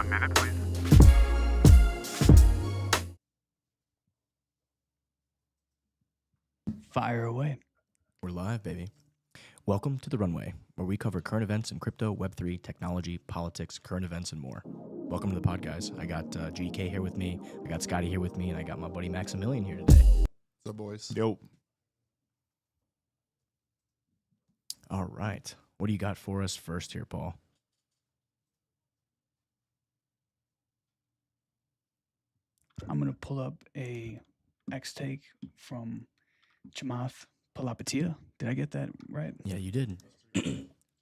1 minute, please. Fire away. We're live, baby. Welcome to The Runway, where we cover current events in crypto, Web3, technology, politics, current events, and more. Welcome to the pod, guys. I got GK here with me, I got Scotty here with me, and I got my buddy Maximilian here today. What's up, boys? Yo. All right. What do you got for us first here, Paul? I'm going to pull up a X-Take from Chamath Palihapitiya. Did I get that right? Yeah, you did.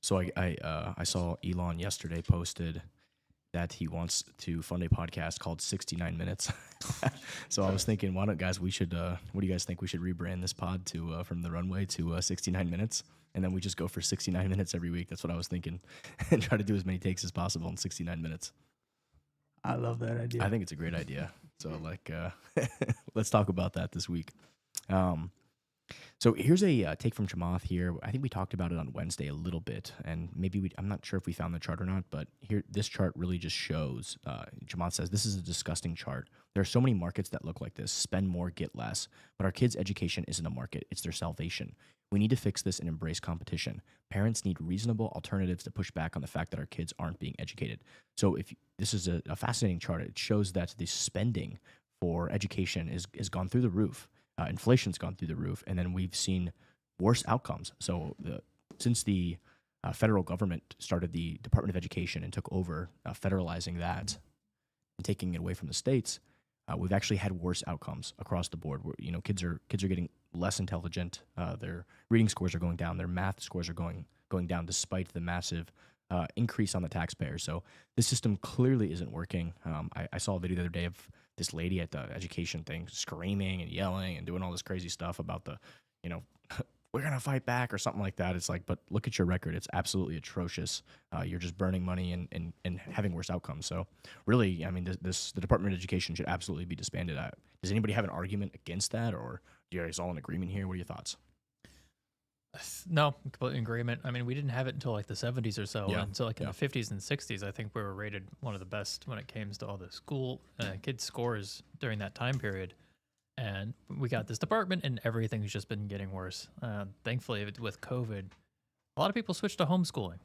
So I saw Elon yesterday posted that he wants to fund a podcast called 69 Minutes. So I was thinking, why don't guys, we should, what do you guys think? We should rebrand this pod to from The Runway to 69 Minutes. And then we just go for 69 minutes every week. That's what I was thinking. And try to do as many takes as possible in 69 minutes. I love that idea. I think it's a great idea. So let's talk about that this week. So here's a take from Chamath here. I think we talked about it on Wednesday a little bit, and maybe I'm not sure if we found the chart or not, but here, this chart really just shows, Chamath says, this is a disgusting chart. There are so many markets that look like this, spend more, get less, but our kids' education isn't a market, it's their salvation. We need to fix this and embrace competition. Parents need reasonable alternatives to push back on the fact that our kids aren't being educated. So this is a fascinating chart. It shows that the spending for education is gone through the roof. Inflation's gone through the roof, and then we've seen worse outcomes. So since the federal government started the Department of Education and took over federalizing that and taking it away from the states, we've actually had worse outcomes across the board. Where, kids are getting less intelligent. Their reading scores are going down. Their math scores are going down despite the massive increase on the taxpayer. So this system clearly isn't working. I saw a video the other day of this lady at the education thing screaming and yelling and doing all this crazy stuff about we're going to fight back or something like that. It's like, but look at your record. It's absolutely atrocious. You're just burning money and having worse outcomes. So really, I mean, the Department of Education should absolutely be disbanded. Does anybody have an argument against that, or are you guys all in agreement here? What are your thoughts? No, completely in agreement. I mean, we didn't have it until like the 70s or so. Yeah. And so like in the 50s and 60s, I think we were rated one of the best when it came to all the school kids' scores during that time period. And we got this department and everything's just been getting worse. Thankfully, with COVID, a lot of people switched to homeschooling.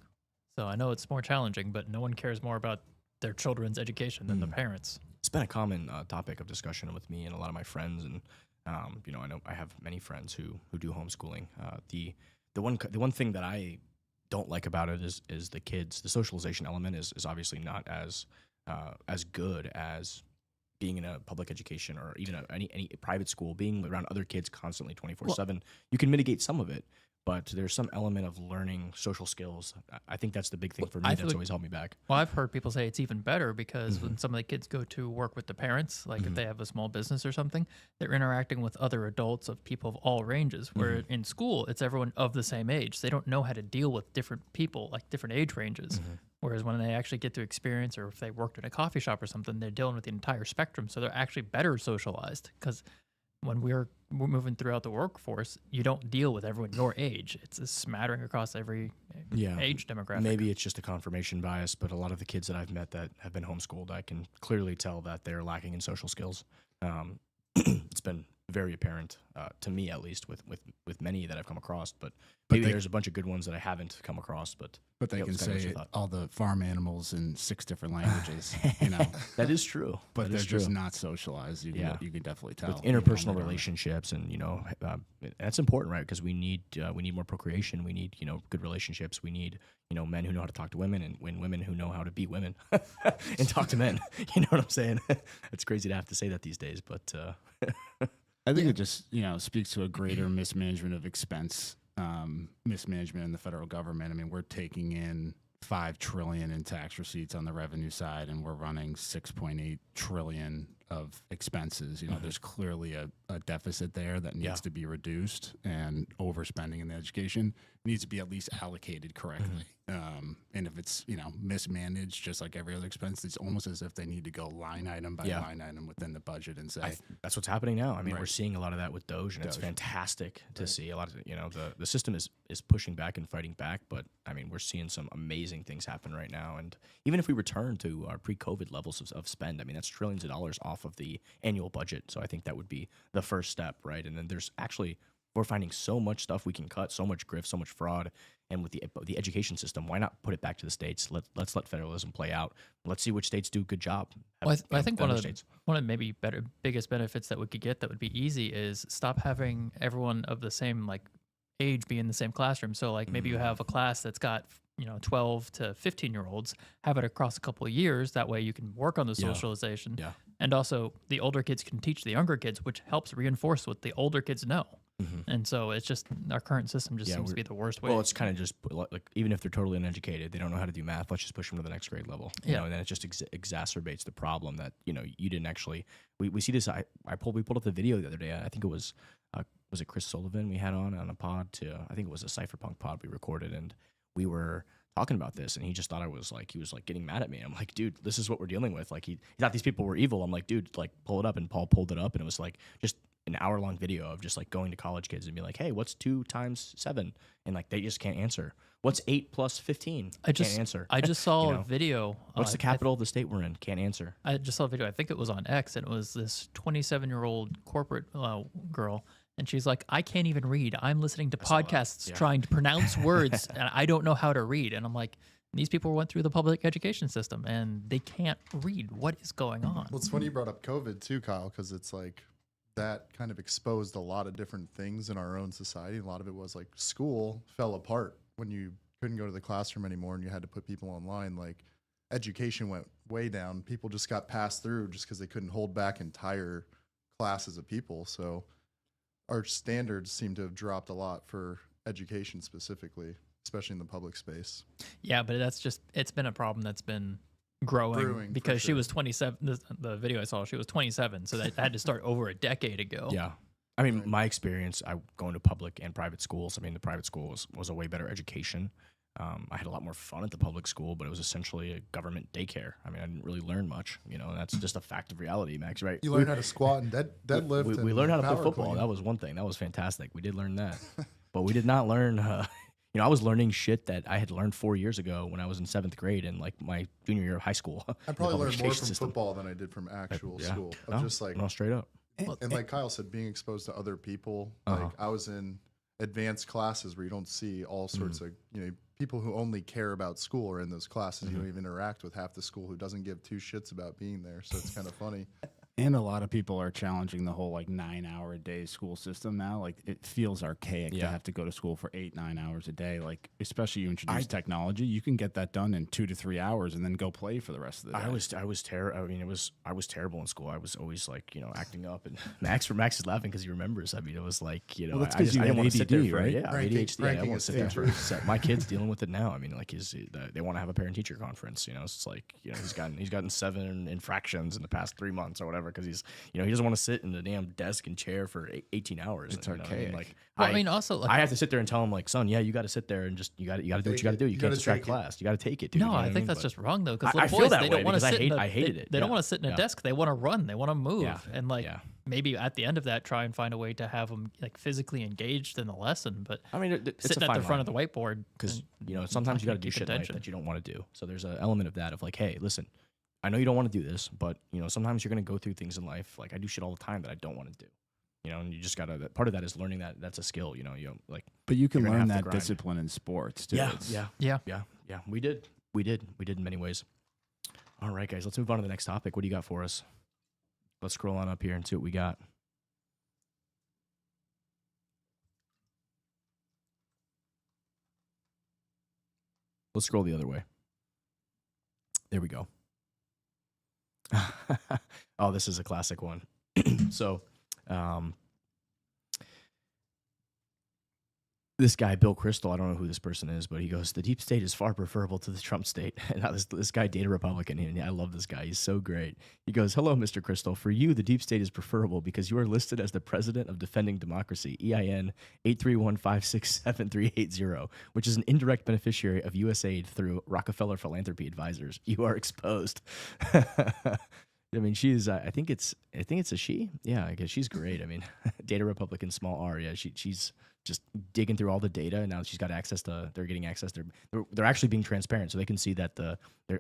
So I know it's more challenging, but no one cares more about their children's education than the parents. It's been a common topic of discussion with me and a lot of my friends, and I know I have many friends who do homeschooling. The one thing that I don't like about it is the kids. The socialization element is obviously not as good as being in a public education or even any private school. Being around other kids constantly 24/7, you can mitigate some of it. But there's some element of learning social skills. I think that's the big thing for me that's always held me back. Well, I've heard people say it's even better because when some of the kids go to work with the parents, like if they have a small business or something, they're interacting with other adults of people of all ranges. Where in school, it's everyone of the same age. So they don't know how to deal with different people, like different age ranges. Whereas when they actually get to experience, or if they worked in a coffee shop or something, they're dealing with the entire spectrum. So they're actually better socialized because when we're moving throughout the workforce, you don't deal with everyone your age. It's a smattering across every age demographic. Maybe it's just a confirmation bias, but a lot of the kids that I've met that have been homeschooled, I can clearly tell that they're lacking in social skills. It's been very apparent to me, at least, with many that I've come across. But maybe there's a bunch of good ones that I haven't come across. But they can say all the farm animals in 6 different languages. That is true. But they're just not socialized. You can definitely tell. With interpersonal relationships, and that's important, right? Because we need more procreation. We need good relationships. We need men who know how to talk to women, and women who know how to be women and talk to men. You know what I'm saying? It's crazy to have to say that these days, but I think it just speaks to a greater mismanagement of expense, mismanagement in the federal government. I mean, we're taking in $5 trillion in tax receipts on the revenue side, and we're running $6.8 trillion of expenses. You know, there's clearly a deficit there that needs to be reduced, and overspending in the education needs to be at least allocated correctly. And if it's, you know, mismanaged, just like every other expense, it's almost as if they need to go line item by line item within the budget and say, that's what's happening now. I mean, we're seeing a lot of that with Doge, and it's fantastic to see. A lot of, you know, the system is pushing back and fighting back, but I mean, we're seeing some amazing things happen right now. And even if we return to our pre-COVID levels of spend, I mean, that's trillions of dollars off of the annual budget. So I think that would be the first step, right? And then there's actually, we're finding so much stuff we can cut, so much grift, so much fraud. And with the education system, why not put it back to the states? Let's let federalism play out. Let's see which states do a good job. Well, I think one of the maybe biggest benefits that we could get that would be easy is stop having everyone of the same like age be in the same classroom. So like maybe you have a class that's got, you know, 12 to 15-year-olds, have it across a couple of years. That way you can work on the socialization. Yeah. And also the older kids can teach the younger kids, which helps reinforce what the older kids know. And so it's just our current system just seems to be the worst way. Well, it's kind of just like, even if they're totally uneducated, they don't know how to do math. Let's just push them to the next grade level. You know, and then it just exacerbates the problem that, you know, you didn't actually. We see this. We pulled up the video the other day. I think it was it Chris Sullivan we had on a pod to. I think it was a Cypherpunk'd pod we recorded, and we were talking about this, and he just thought he was like getting mad at me. I'm like, dude, this is what we're dealing with. Like he thought these people were evil. I'm like, dude, like pull it up, and Paul pulled it up, and it was like just an hour-long video of just like going to college kids and be like, hey, what's 2 times 7? And like they just can't answer. What's 8 plus 15? Can't answer. I just saw a video. What's the capital of the state we're in? Can't answer. I just saw a video. I think it was on X, and it was this 27-year-old corporate girl. And she's like, I can't even read. I'm listening to podcasts trying to pronounce words, and I don't know how to read. And I'm like, these people went through the public education system, and they can't read. What is going on? Well, it's funny you brought up COVID too, Kyle, because it's like that kind of exposed a lot of different things in our own society. A lot of it was like school fell apart when you couldn't go to the classroom anymore and you had to put people online. Like education went way down. People just got passed through just because they couldn't hold back entire classes of people. So our standards seem to have dropped a lot for education specifically, especially in the public space. Yeah, but it's been a problem that's been growing because she was 27. The video I saw, she was 27, so that had to start over a decade ago. Yeah. I mean, my experience, I going to public and private schools. I mean, the private school was a way better education. I had a lot more fun at the public school, but it was essentially a government daycare. I mean, I didn't really learn much, you know, and that's just a fact of reality, Max, right? You learned how to squat and deadlift. We learned how to play football. That was one thing. That was fantastic. We did learn that. But we did not learn, you know, I was learning shit that I had learned 4 years ago when I was in 7th grade and like my junior year of high school. I probably learned more from football than I did from actual school. Just like, no, straight up. And like Kyle said, being exposed to other people. Like I was in advanced classes where you don't see all sorts of, you know, people who only care about school are in those classes. You don't even interact with half the school who doesn't give 2 shits about being there. So it's kind of funny. And a lot of people are challenging the whole like 9-hour-a-day school system now. Like it feels archaic to have to go to school for 8-9 hours a day. Like especially you introduce technology, you can get that done in 2 to 3 hours and then go play for the rest of the day. I was terrible. I mean, I was terrible in school. I was always like, you know, acting up. And Max is laughing because he remembers. I mean, it was like, you know, well, that's because you didn't want to sit there ADD, for right? Yeah, ADHD. I don't want to sit there for. So my kid's dealing with it now. I mean, like they want to have a parent teacher conference. You know, it's like, you know, he's gotten 7 infractions in the past 3 months or whatever because he's, you know, he doesn't want to sit in the damn desk and chair for 18 hours. It's archaic. Like, well, I mean, also, like, I have to sit there and tell him, like, son, yeah, you got to sit there and just you got to do what you got to do. You can't distract class. You got to take it, dude. No, You know I what think mean? that's But just wrong though, because I little feel boys that they way don't want to because sit. I hated it. They don't want to sit in a desk. They want to run. They want to move. Yeah. And like maybe at the end of that, try and find a way to have them like physically engaged in the lesson. But I mean, it's sitting a at the front of the whiteboard, because you know sometimes you got to do keep shit in life attention. that you don't want to do. So there's an element of that of like, hey, listen, I know you don't want to do this, but you know sometimes you're gonna go through things in life. Like I do shit all the time that I don't want to do. You know, and you just gotta. Part of that is learning that that's a skill. You know, like. But you can you're gonna learn have to that grind. discipline in sports too. Yeah. We did in many ways. All right, guys, let's move on to the next topic. What do you got for us? Let's scroll on up here and see what we got. Let's scroll the other way. There we go. Oh, this is a classic one. So, this guy, Bill Kristol, I don't know who this person is, but he goes, the deep state is far preferable to the Trump state. And this guy, Data Republican, and I love this guy. He's so great. He goes, hello, Mr. Kristol. For you, the deep state is preferable because you are listed as the president of Defending Democracy, EIN 831567380, which is an indirect beneficiary of USAID through Rockefeller Philanthropy Advisors. You are exposed. I mean, she's. I think it's a she. Yeah, I guess she's great. I mean, Data Republican, small r. Yeah, she's just digging through all the data, and now she's got access to. They're getting access. They're actually being transparent, so they can see that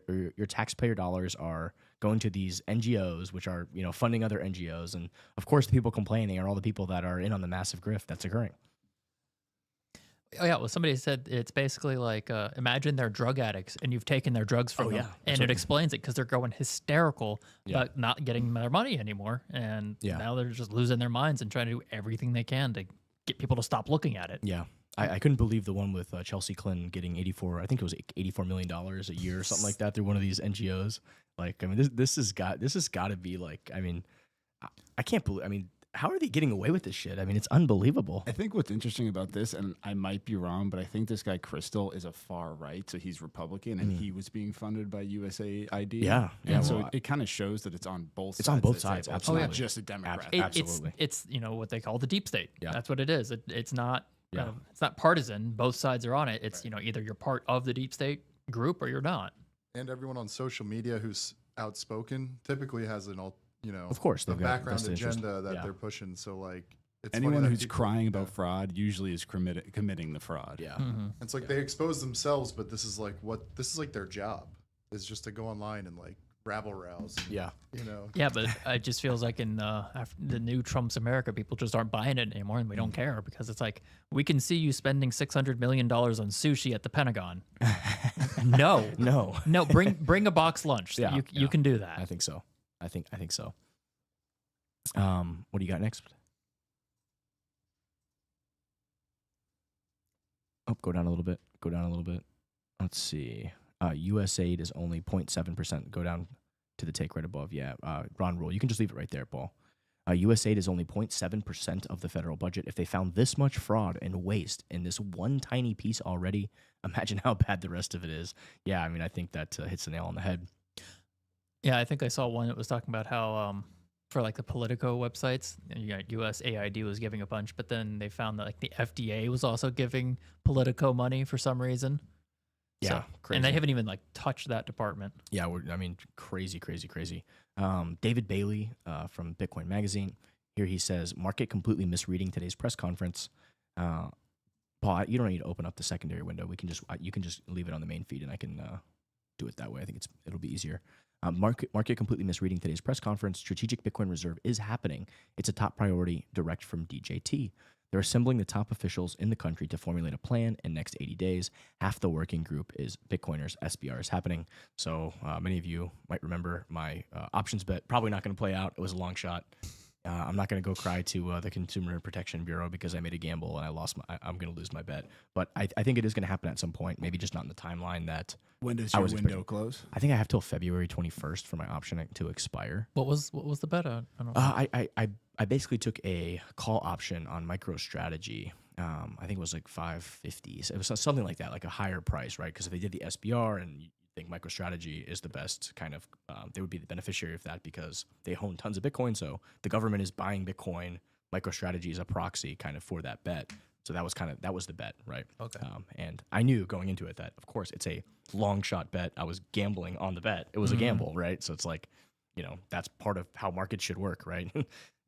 your taxpayer dollars are going to these NGOs, which are funding other NGOs, and of course, the people complaining are all the people that are in on the massive grift that's occurring. Oh yeah, well somebody said it's basically like imagine they're drug addicts and you've taken their drugs from them, and it explains it because they're going hysterical about not getting their money anymore, and now they're just losing their minds and trying to do everything they can to get people to stop looking at it. Yeah, I couldn't believe the one with Chelsea Clinton getting $84 million a year or something like that through one of these NGOs. Like, I mean, this has got to be like, I mean, I can't believe. I mean, how are they getting away with this shit? I mean, it's unbelievable. I think what's interesting about this, and I might be wrong, but I think this guy Kristol is a far right, so he's Republican, and he was being funded by USAID. Yeah, and so it kind of shows that it's on both sides. It's on both sides, It's absolutely. not just a Democrat. Absolutely. It's what they call the deep state. Yeah. That's what it is. It's not it's not partisan. Both sides are on it. It's either you're part of the deep state group or you're not. And everyone on social media who's outspoken typically has an of course, the they've got background vested interest. agenda that they're pushing. So like, it's funny Anyone that who's people- crying about fraud usually is committing the fraud. Yeah. It's like they expose themselves, but this is like their job is just to go online and like rabble rouse. And, Yeah. Yeah, but it just feels like in after the new Trump's America, people just aren't buying it anymore, and we don't care because it's like we can see you spending $600 million on sushi at the Pentagon. No, bring a box lunch. Yeah, you can do that. I think so. I think so. What do you got next? Oh, go down a little bit. Let's see. USAID is only 0.7%. Go down to the take right above. Yeah, Ron Rule. You can just leave it right there, Paul. USAID is only 0.7% of the federal budget. If they found this much fraud and waste in this one tiny piece already, imagine how bad the rest of it is. Yeah, I mean, I think that hits the nail on the head. Yeah, I think I saw one that was talking about how for like the Politico websites, USAID was giving a bunch, but then they found that like the FDA was also giving Politico money for some reason. Yeah, so, crazy. And they haven't even like touched that department. Yeah, crazy. David Bailey from Bitcoin Magazine. Here he says, market completely misreading today's press conference. Paul, you don't need to open up the secondary window. You can just leave it on the main feed, and I can do it that way. I think it'll be easier. Market completely misreading today's press conference. Strategic Bitcoin Reserve is happening. It's a top priority. Direct from DJT. They're assembling the top officials in the country to formulate a plan in next 80 days. Half the working group is Bitcoiners. SBR is happening. So many of you might remember my options bet. Probably not going to play out. It was a long shot. I'm not going to go cry to the Consumer Protection Bureau because I made a gamble and I'm going to lose my bet. But I think it is going to happen at some point. Maybe just not in the timeline that. When does your window close? I think I have till February 21st for my option to expire. What was the bet on? I don't know. I basically took a call option on MicroStrategy. I think it was like $550. So it was something like that, like a higher price, right? Because if they did the SBR and you think MicroStrategy is the best kind of, they would be the beneficiary of that because they own tons of Bitcoin. So the government is buying Bitcoin. MicroStrategy is a proxy kind of for that bet. So that was the bet, right? Okay. And I knew going into it that, of course, it's a long shot bet. I was gambling on the bet. It was a gamble, right? So it's like, that's part of how markets should work, right?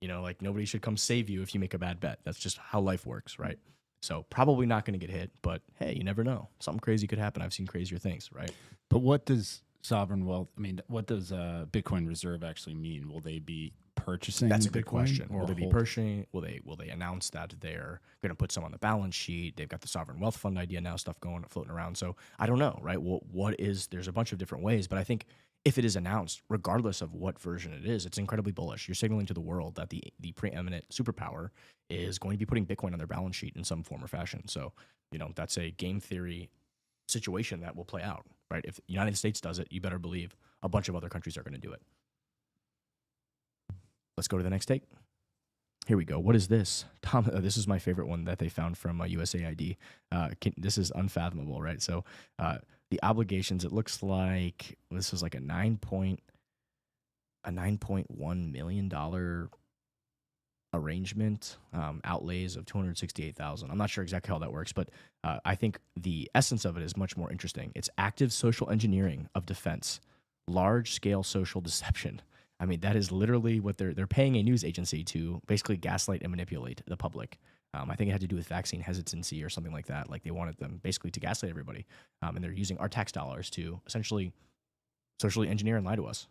Like nobody should come save you if you make a bad bet. That's just how life works, right? So probably not going to get hit, but hey, you never know. Something crazy could happen. I've seen crazier things, right? But what does sovereign wealth, what does Bitcoin Reserve actually mean? Will they be purchasing That's a Bitcoin good question. or Will they be purchasing? Will they announce that they're going to put some on the balance sheet? They've got the sovereign wealth fund idea now, stuff floating around. So I don't know, right? There's a bunch of different ways, but I think if it is announced, regardless of what version it is, it's incredibly bullish. You're signaling to the world that the preeminent superpower is going to be putting Bitcoin on their balance sheet in some form or fashion. So, that's a game theory situation that will play out, right? If the United States does it, you better believe a bunch of other countries are going to do it. Let's go to the next take. Here we go. What is this? Tom, this is my favorite one that they found from USAID. This is unfathomable, right? So the obligations, it looks like this was like a $9.1 million arrangement, outlays of $268,000. I'm not sure exactly how that works, but I think the essence of it is much more interesting. It's active social engineering of defense, large-scale social deception. I mean, that is literally what they're paying a news agency to basically gaslight and manipulate the public. I think it had to do with vaccine hesitancy or something like that. Like they wanted them basically to gaslight everybody, and they're using our tax dollars to essentially socially engineer and lie to us.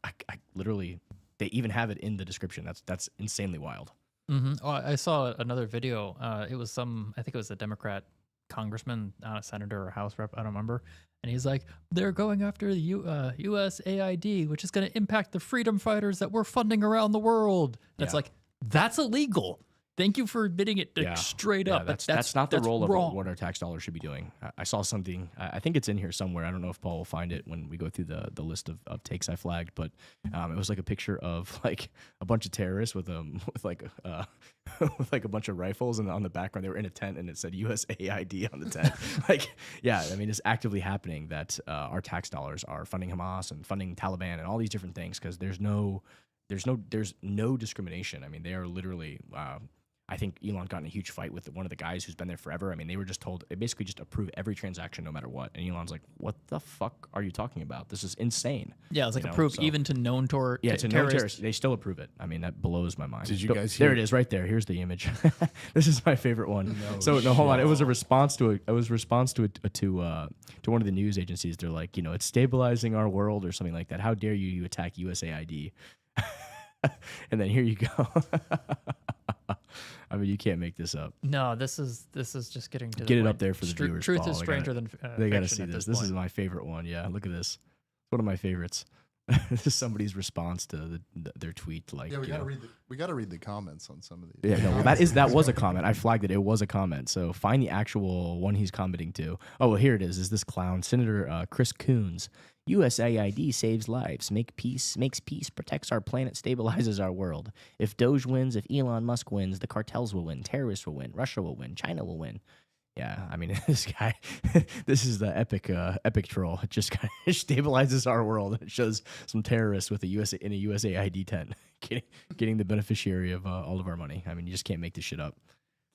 I literally, they even have it in the description. That's insanely wild. Mm-hmm. Oh, I saw another video. It was I think it was a Democrat congressman, not a senator or House rep, I don't remember. And he's like, they're going after the USAID, which is going to impact the freedom fighters that we're funding around the world. And it's like, that's illegal. Thank you for admitting it straight up. That's not the role wrong. of what our tax dollars should be doing. I saw something, I think it's in here somewhere. I don't know if Paul will find it when we go through the list of takes I flagged, but it was like a picture of like a bunch of terrorists with like with like a bunch of rifles, and on the background they were in a tent and it said USAID on the tent. Like, yeah, I mean, it's actively happening that our tax dollars are funding Hamas and funding Taliban and all these different things because there's no discrimination. I mean, they are literally. I think Elon got in a huge fight with one of the guys who's been there forever. I mean, they were just told, they basically just approve every transaction no matter what. And Elon's like, what the fuck are you talking about? This is insane. Yeah, it's like approve even to known terrorists. They still approve it. I mean, that blows my mind. Did you guys hear? There it is right there. Here's the image. This is my favorite one. Hold on. It was a response to one of the news agencies. They're like, it's stabilizing our world or something like that. How dare you attack USAID? And then here you go. I mean, you can't make this up. No, this is just getting to get it up there for the viewers. Truth Paul. is stranger than they got to fiction see at this. this This is my favorite one. Yeah, look at this. It's one of my favorites. This is somebody's response to their tweet. Like, yeah, we gotta read the comments on some of these. Yeah, no, that was a comment. I flagged it. It was a comment. So find the actual one he's commenting to. Oh, well, here it is. Is this clown Senator Chris Coons? USAID saves lives, makes peace, protects our planet, stabilizes our world. If Doge wins, if Elon Musk wins, the cartels will win, terrorists will win, Russia will win, China will win. Yeah, I mean, this guy, this is the epic troll. It just kind of stabilizes our world. It shows some terrorists with in a USAID tent getting the beneficiary of all of our money. I mean, you just can't make this shit up.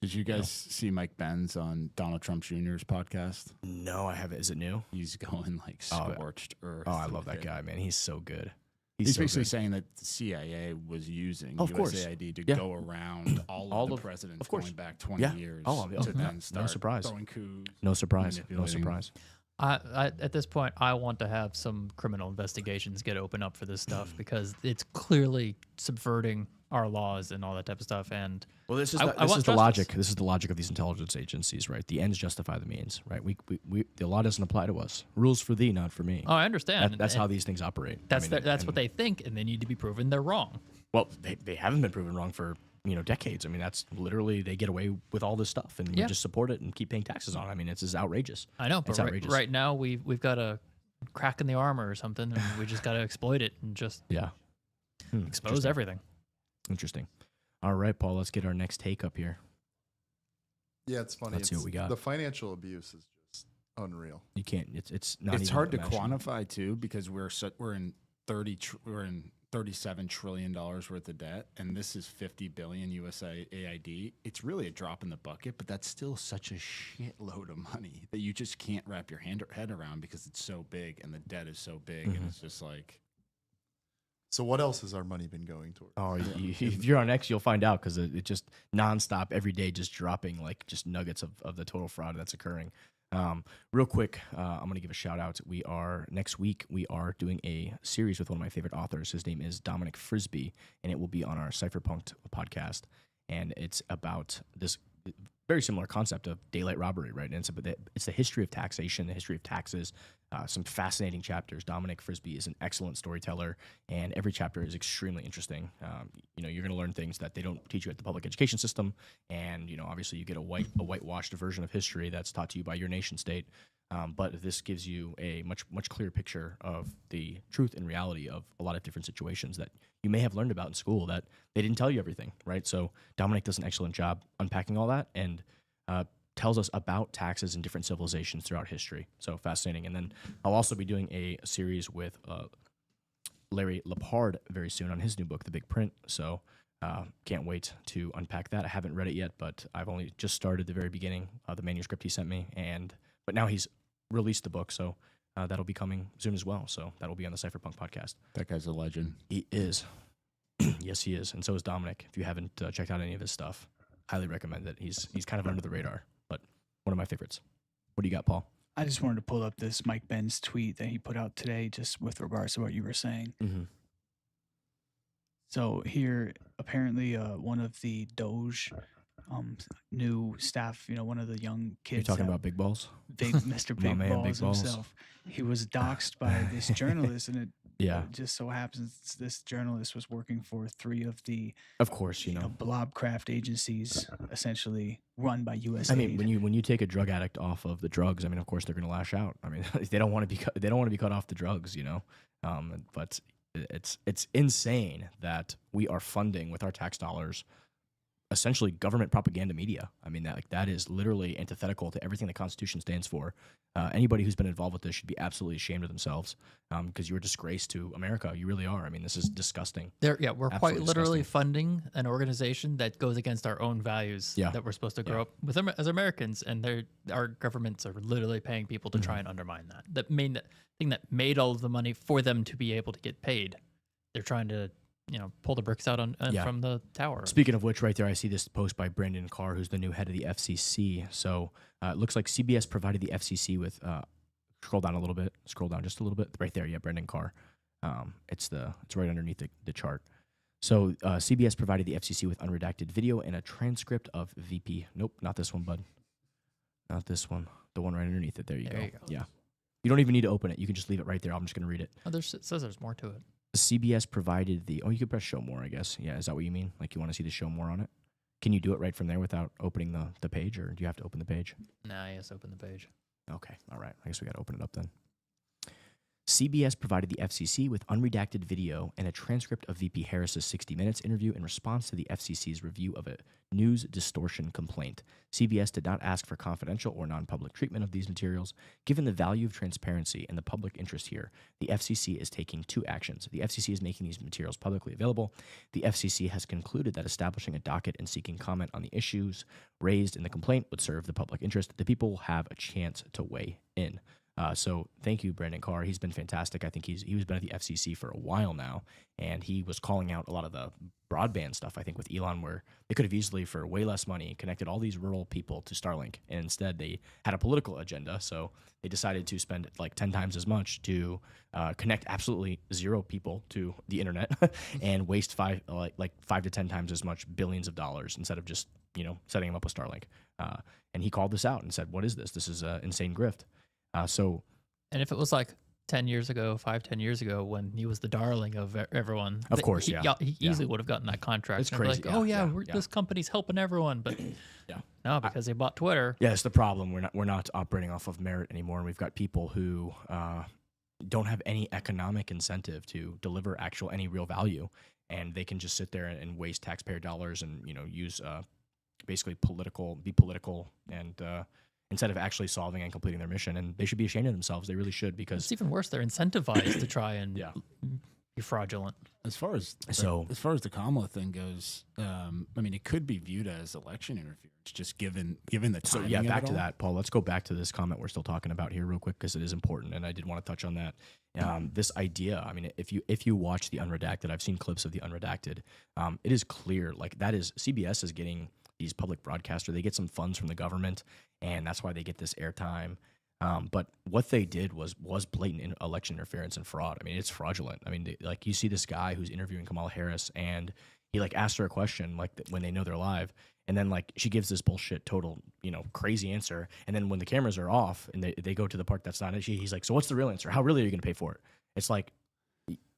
Did you guys see Mike Benz on Donald Trump Jr.'s podcast? No, I haven't. Is it new? He's going like scorched earth. Oh, I love that guy, man. He's so good. He's so basically good. saying that the CIA was using USAID to go around all of the presidents going back 20 years to then start throwing coups. No surprise. No surprise. At this point, I want to have some criminal investigations get open up for this stuff because it's clearly subverting our laws and all that type of stuff. And well, this is the logic. This is the logic of these intelligence agencies, right? The ends justify the means, right? The law doesn't apply to us. Rules for thee, not for me. Oh, I understand. That's how these things operate. That's what they think, and they need to be proven they're wrong. Well, they haven't been proven wrong for decades. I mean, that's literally they get away with all this stuff, and we just support it and keep paying taxes on it. I mean, it's outrageous. I know, but right now we've got a crack in the armor or something, and we just got to exploit it and just expose everything. Interesting. All right, Paul, let's get our next take up here. Yeah, it's funny. Let's see what we got. The financial abuse is just unreal. You can't. It's not. It's even hard to imaginable. quantify too because we're in $37 trillion worth of debt, and this is $50 billion USAID. It's really a drop in the bucket, but that's still such a shitload of money that you just can't wrap your head around because it's so big and the debt is so big, and it's just like. So what else has our money been going towards? Oh, if you're on X, you'll find out because it just nonstop every day, just dropping like just nuggets of the total fraud that's occurring. Real quick, I'm going to give a shout out. Next week, we are doing a series with one of my favorite authors. His name is Dominic Frisby, and it will be on our Cypherpunk'd podcast. And it's about this very similar concept of daylight robbery, right? And it's the history of taxation, the history of taxes, some fascinating chapters. Dominic Frisby is an excellent storyteller, and every chapter is extremely interesting. You're going to learn things that they don't teach you at the public education system, and obviously you get a whitewashed version of history that's taught to you by your nation state. But this gives you a much clearer picture of the truth and reality of a lot of different situations that you may have learned about in school that they didn't tell you everything, right? So Dominic does an excellent job unpacking all that and tells us about taxes in different civilizations throughout history. So fascinating. And then I'll also be doing a series with Larry Lepard very soon on his new book, The Big Print. So can't wait to unpack that. I haven't read it yet, but I've only just started the very beginning, the manuscript he sent me. But now he's released the book, so that'll be coming soon as well. So that'll be on the Cypherpunk'd podcast. That guy's a legend. He is. Yes, he is. And so is Dominic. If you haven't checked out any of his stuff, highly recommend it. He's kind of under the radar, but one of my favorites. What do you got, Paul? I just wanted to pull up this Mike Benz tweet that he put out today, just with regards to what you were saying. Mm-hmm. So here, apparently, one of the Doge new staff, one of the young kids. You're talking about Big Balls? Mr. Big man, Balls Big Balls. himself. He was doxxed by this journalist, and it Yeah. just so happens this journalist was working for 3 of the Of course, blobcraft agencies, essentially run by USAID. I mean, when you take a drug addict off of the drugs, I mean, of course they're going to lash out. I mean, they don't want to be cut off the drugs, But it's insane that we are funding with our tax dollars essentially government propaganda media. I mean, that is literally antithetical to everything the Constitution stands for. Anybody who's been involved with this should be absolutely ashamed of themselves because you're a disgrace to America. You really are. I mean, this is disgusting. We're Absolutely quite literally disgusting. funding an organization that goes against our own values Yeah. that we're supposed to grow up with as Americans, and our governments are literally paying people to try and undermine that. The main thing that made all of the money for them to be able to get paid, they're trying to pull the bricks out from the tower. Speaking of which, right there, I see this post by Brandon Carr, who's the new head of the FCC. So it looks like CBS provided the FCC with, scroll down just a little bit. Right there, yeah, Brandon Carr. It's right underneath the chart. So CBS provided the FCC with unredacted video and a transcript of VP. Nope, not this one, bud. Not this one. The one right underneath it. There you go. Yeah. You don't even need to open it. You can just leave it right there. I'm just going to read it. Oh, it says there's more to it. CBS provided the... Oh, you could press show more, I guess. Yeah, is that what you mean? Like you want to see the show more on it? Can you do it right from there without opening the page, or do you have to open the page? Nah, yes, open the page. Okay, all right. I guess we got to open it up then. CBS provided the FCC with unredacted video and a transcript of VP Harris's 60 Minutes interview in response to the FCC's review of a news distortion complaint. CBS did not ask for confidential or non-public treatment of these materials. Given the value of transparency and the public interest here, the FCC is taking 2 actions. The FCC is making these materials publicly available. The FCC has concluded that establishing a docket and seeking comment on the issues raised in the complaint would serve the public interest. The people will have a chance to weigh in. So thank you, Brandon Carr. He's been fantastic. I think he's been at the FCC for a while now, and he was calling out a lot of the broadband stuff, I think, with Elon, where they could have easily, for way less money, connected all these rural people to Starlink, and instead they had a political agenda, so they decided to spend like 10 times as much to connect absolutely 0 people to the internet and waste 5 to 10 times as much billions of dollars instead of just setting them up with Starlink. And he called this out and said, "What is this? This is an insane grift." And if it was like 10 years ago, 10 years ago, when he was the darling of everyone, Of course, he easily would have gotten that contract. It's And they're crazy, Like, yeah, this company's helping everyone, but no, because they bought Twitter. Yeah, it's the problem. We're not operating off of merit anymore, and we've got people who don't have any economic incentive to deliver any real value, and they can just sit there and waste taxpayer dollars and use basically be political and instead of actually solving and completing their mission. And they should be ashamed of themselves. They really should, because It's even worse. They're incentivized to try and be fraudulent. As far as the Kamala thing goes, I mean, it could be viewed as election interference, just given the So timing. yeah, of back it to all. that, Paul. Let's go back to this comment we're still talking about here real quick, because it is important, and I did want to touch on that. This idea, I mean, if you watch the unredacted, I've seen clips of the unredacted. It is clear, like that is CBS is getting these public broadcasters. They get some funds from the government, and that's why they get this airtime. But what they did was blatant election interference and fraud. I mean, it's fraudulent. I mean, like you see this guy who's interviewing Kamala Harris, and he like asked her a question like when they know they're live, and then like she gives this bullshit, total crazy answer, and then when the cameras are off and they go to the part that's not it, he's like, "So what's the real answer? How really are you going to pay for it?" It's like,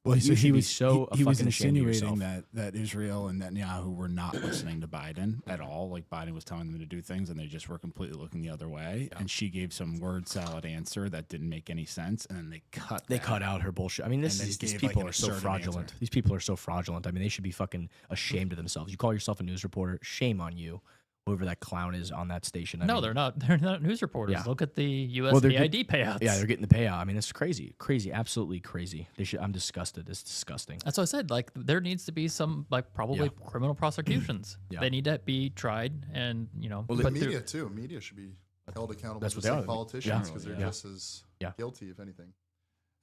Well, So you should be was so he was fucking ashamed of insinuating yourself. that Israel and Netanyahu were not listening to Biden at all. Like Biden was telling them to do things, and they just were completely looking the other way. And she gave some word salad answer that didn't make any sense, and then they cut out her bullshit. I mean, And then these gave, like, people an are so assertive fraudulent. answer. These people are so fraudulent. I mean, they should be fucking ashamed of themselves. You call yourself a news reporter? Shame on you. Whoever that clown is on that station. I No, mean, they're not. They're not news reporters. Yeah. Look at the Well, they're USAID payouts. Yeah, they're getting the payout. I mean, it's crazy, absolutely crazy. They should. I'm disgusted. It's disgusting. That's what I said. Like, there needs to be some, like, probably criminal prosecutions. Yeah. They need to be tried and, Well, put the through- media too. Media should be held accountable. That's what just they like are. politicians, because Yeah. they're just as Yeah. guilty, if anything.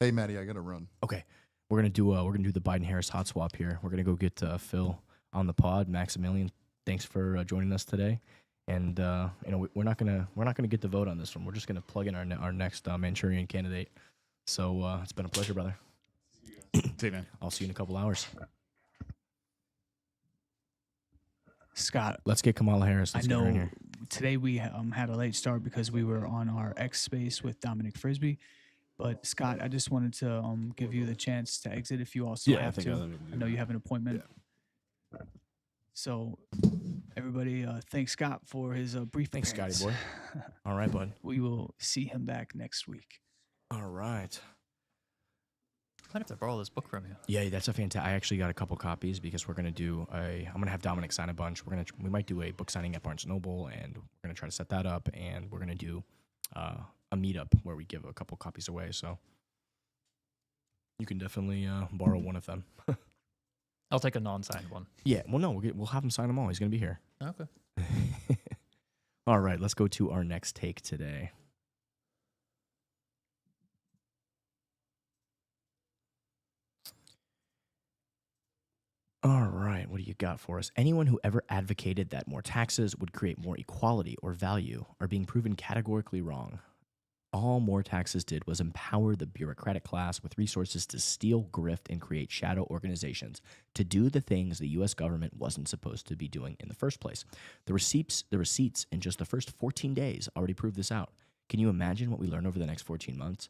Hey, Maddie, I gotta run. Okay, we're gonna do the Biden Harris hot swap here. We're gonna go get Phil on the pod. Maximilian, thanks for joining us today. And we're not gonna get the vote on this one. We're just gonna plug in our next Manchurian candidate. So it's been a pleasure, brother. See you, man. I'll see you in a couple hours. Scott, Let's get Kamala Harris. Let's I get her in know here. today we had a late start because we were on our X space with Dominic Frisbee. But Scott, I just wanted to give you the chance to exit if you also have to. I know you have an appointment. So everybody, thanks Scott for his brief. Thanks, Scotty appearance. boy. All right, bud. We will see him back next week. All right. I might have to borrow this book from you. Yeah, that's a fantastic. I actually got a couple copies because we're gonna do I'm gonna have Dominic sign a bunch. We might do a book signing at Barnes Noble, and we're gonna try to set that up, and we're gonna do a meetup where we give a couple copies away. So you can definitely borrow one of them. I'll take a non-signed one. Yeah, well, no, we'll have him sign them all. He's gonna be here. Okay. All right, let's go to our next take today. All right, what do you got for us? Anyone who ever advocated that more taxes would create more equality or value are being proven categorically wrong. All more taxes did was empower the bureaucratic class with resources to steal, grift, and create shadow organizations to do the things the U.S. government wasn't supposed to be doing in the first place. The receipts in just the first 14 days already prove this out. Can you imagine what we learn over the next 14 months?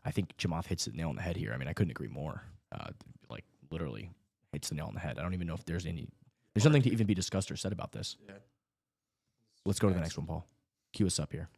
I think Chamath hits the nail on the head here. I mean, I couldn't agree more. Like, literally hits the nail on the head. I don't even know if there's something to even be discussed or said about this. Yeah. Let's go to the next one, Paul. Cue us up here.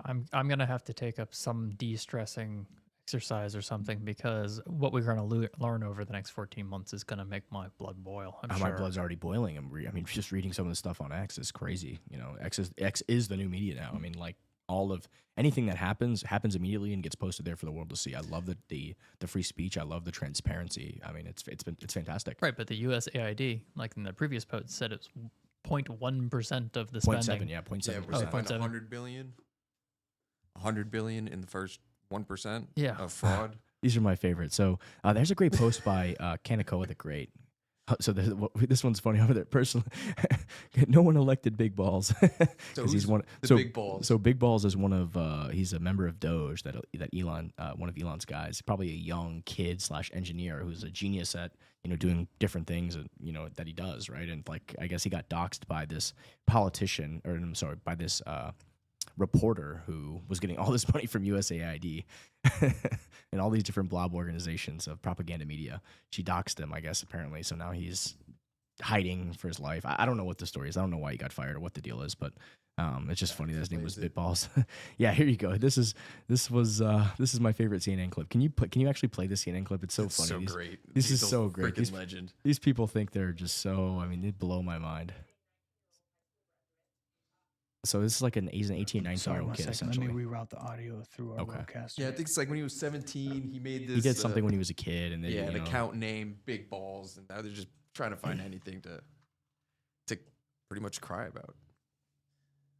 I'm gonna have to take up some de-stressing exercise or something because what we're gonna learn over the next 14 months is gonna make my blood boil. I'm My sure. blood's already boiling. I mean, just reading some of the stuff on X is crazy. You know, X is the new media now. I mean, like all of anything that happens immediately and gets posted there for the world to see. I love the free speech. I love the transparency. I mean, it's fantastic. Right, but the USAID, like in the previous post, said it's 0.1% of the 0.7, spending. yeah, 0.7%. Yeah, we're spending 0.7. 100 billion. 100 billion in the first 1% Yeah. of fraud. These are my favorites. So there's a great post by Kanakoa the Great. So this one's funny over there. Personally, no one elected Big Balls So because he's who's one. the so Big Balls? So Big Balls is one of he's a member of Doge that Elon one of Elon's guys, probably a young kid / engineer who's a genius at doing different things that he does, right. And like I guess he got doxxed by this politician or I'm sorry by this reporter who was getting all this money from USAID and all these different blob organizations of propaganda media. She doxed him, I guess, apparently. So now he's hiding for his life. I don't know what the story is. I don't know why he got fired or what the deal is, but it's just funny that his name was Bitballs. Yeah, here you go. This is my favorite CNN clip. Can you actually play the CNN clip? It's so funny. So These- great. This is Diesel's so great. Freaking legend. These people think they're just so. I mean, they blow my mind. So this is like he's an 18, 19 Sorry, year old one kid second. essentially. Let me reroute the audio through our Okay. webcast. Yeah, I think it's like when he was 17, he made this. He did something when he was a kid, and then Yeah, you the know, account name, Big Balls, and now they're just trying to find anything to pretty much cry about.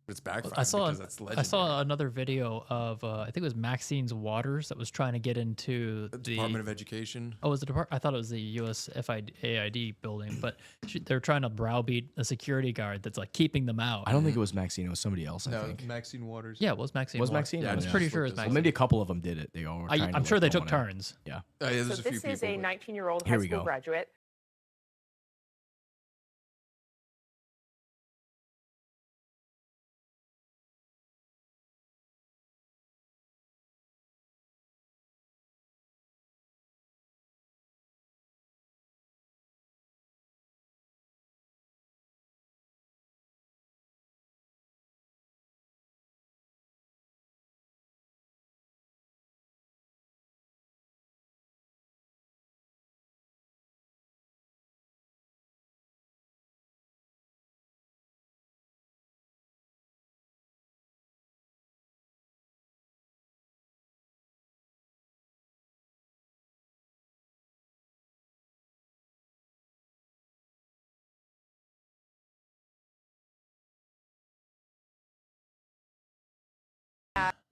But it's backfired because that's legendary. I saw another video of I think it was Maxine's Waters that was trying to get into The Department of Education. Oh, was the department? I thought it was the USAID building, but they're trying to browbeat a security guard that's like keeping them out. I don't think it was Maxine. It was somebody else. I No, think. Maxine Waters. Yeah, it was Maxine. Was Waters. Maxine? Yeah, Oh, I'm yeah. pretty sure it was Well, Maxine. Well, maybe a couple of them did it. They all were. trying to, I'm sure they throw took one out. turns. Yeah. Oh, yeah, there's So a few this people. is a but- 19-year-old Here high we school go. graduate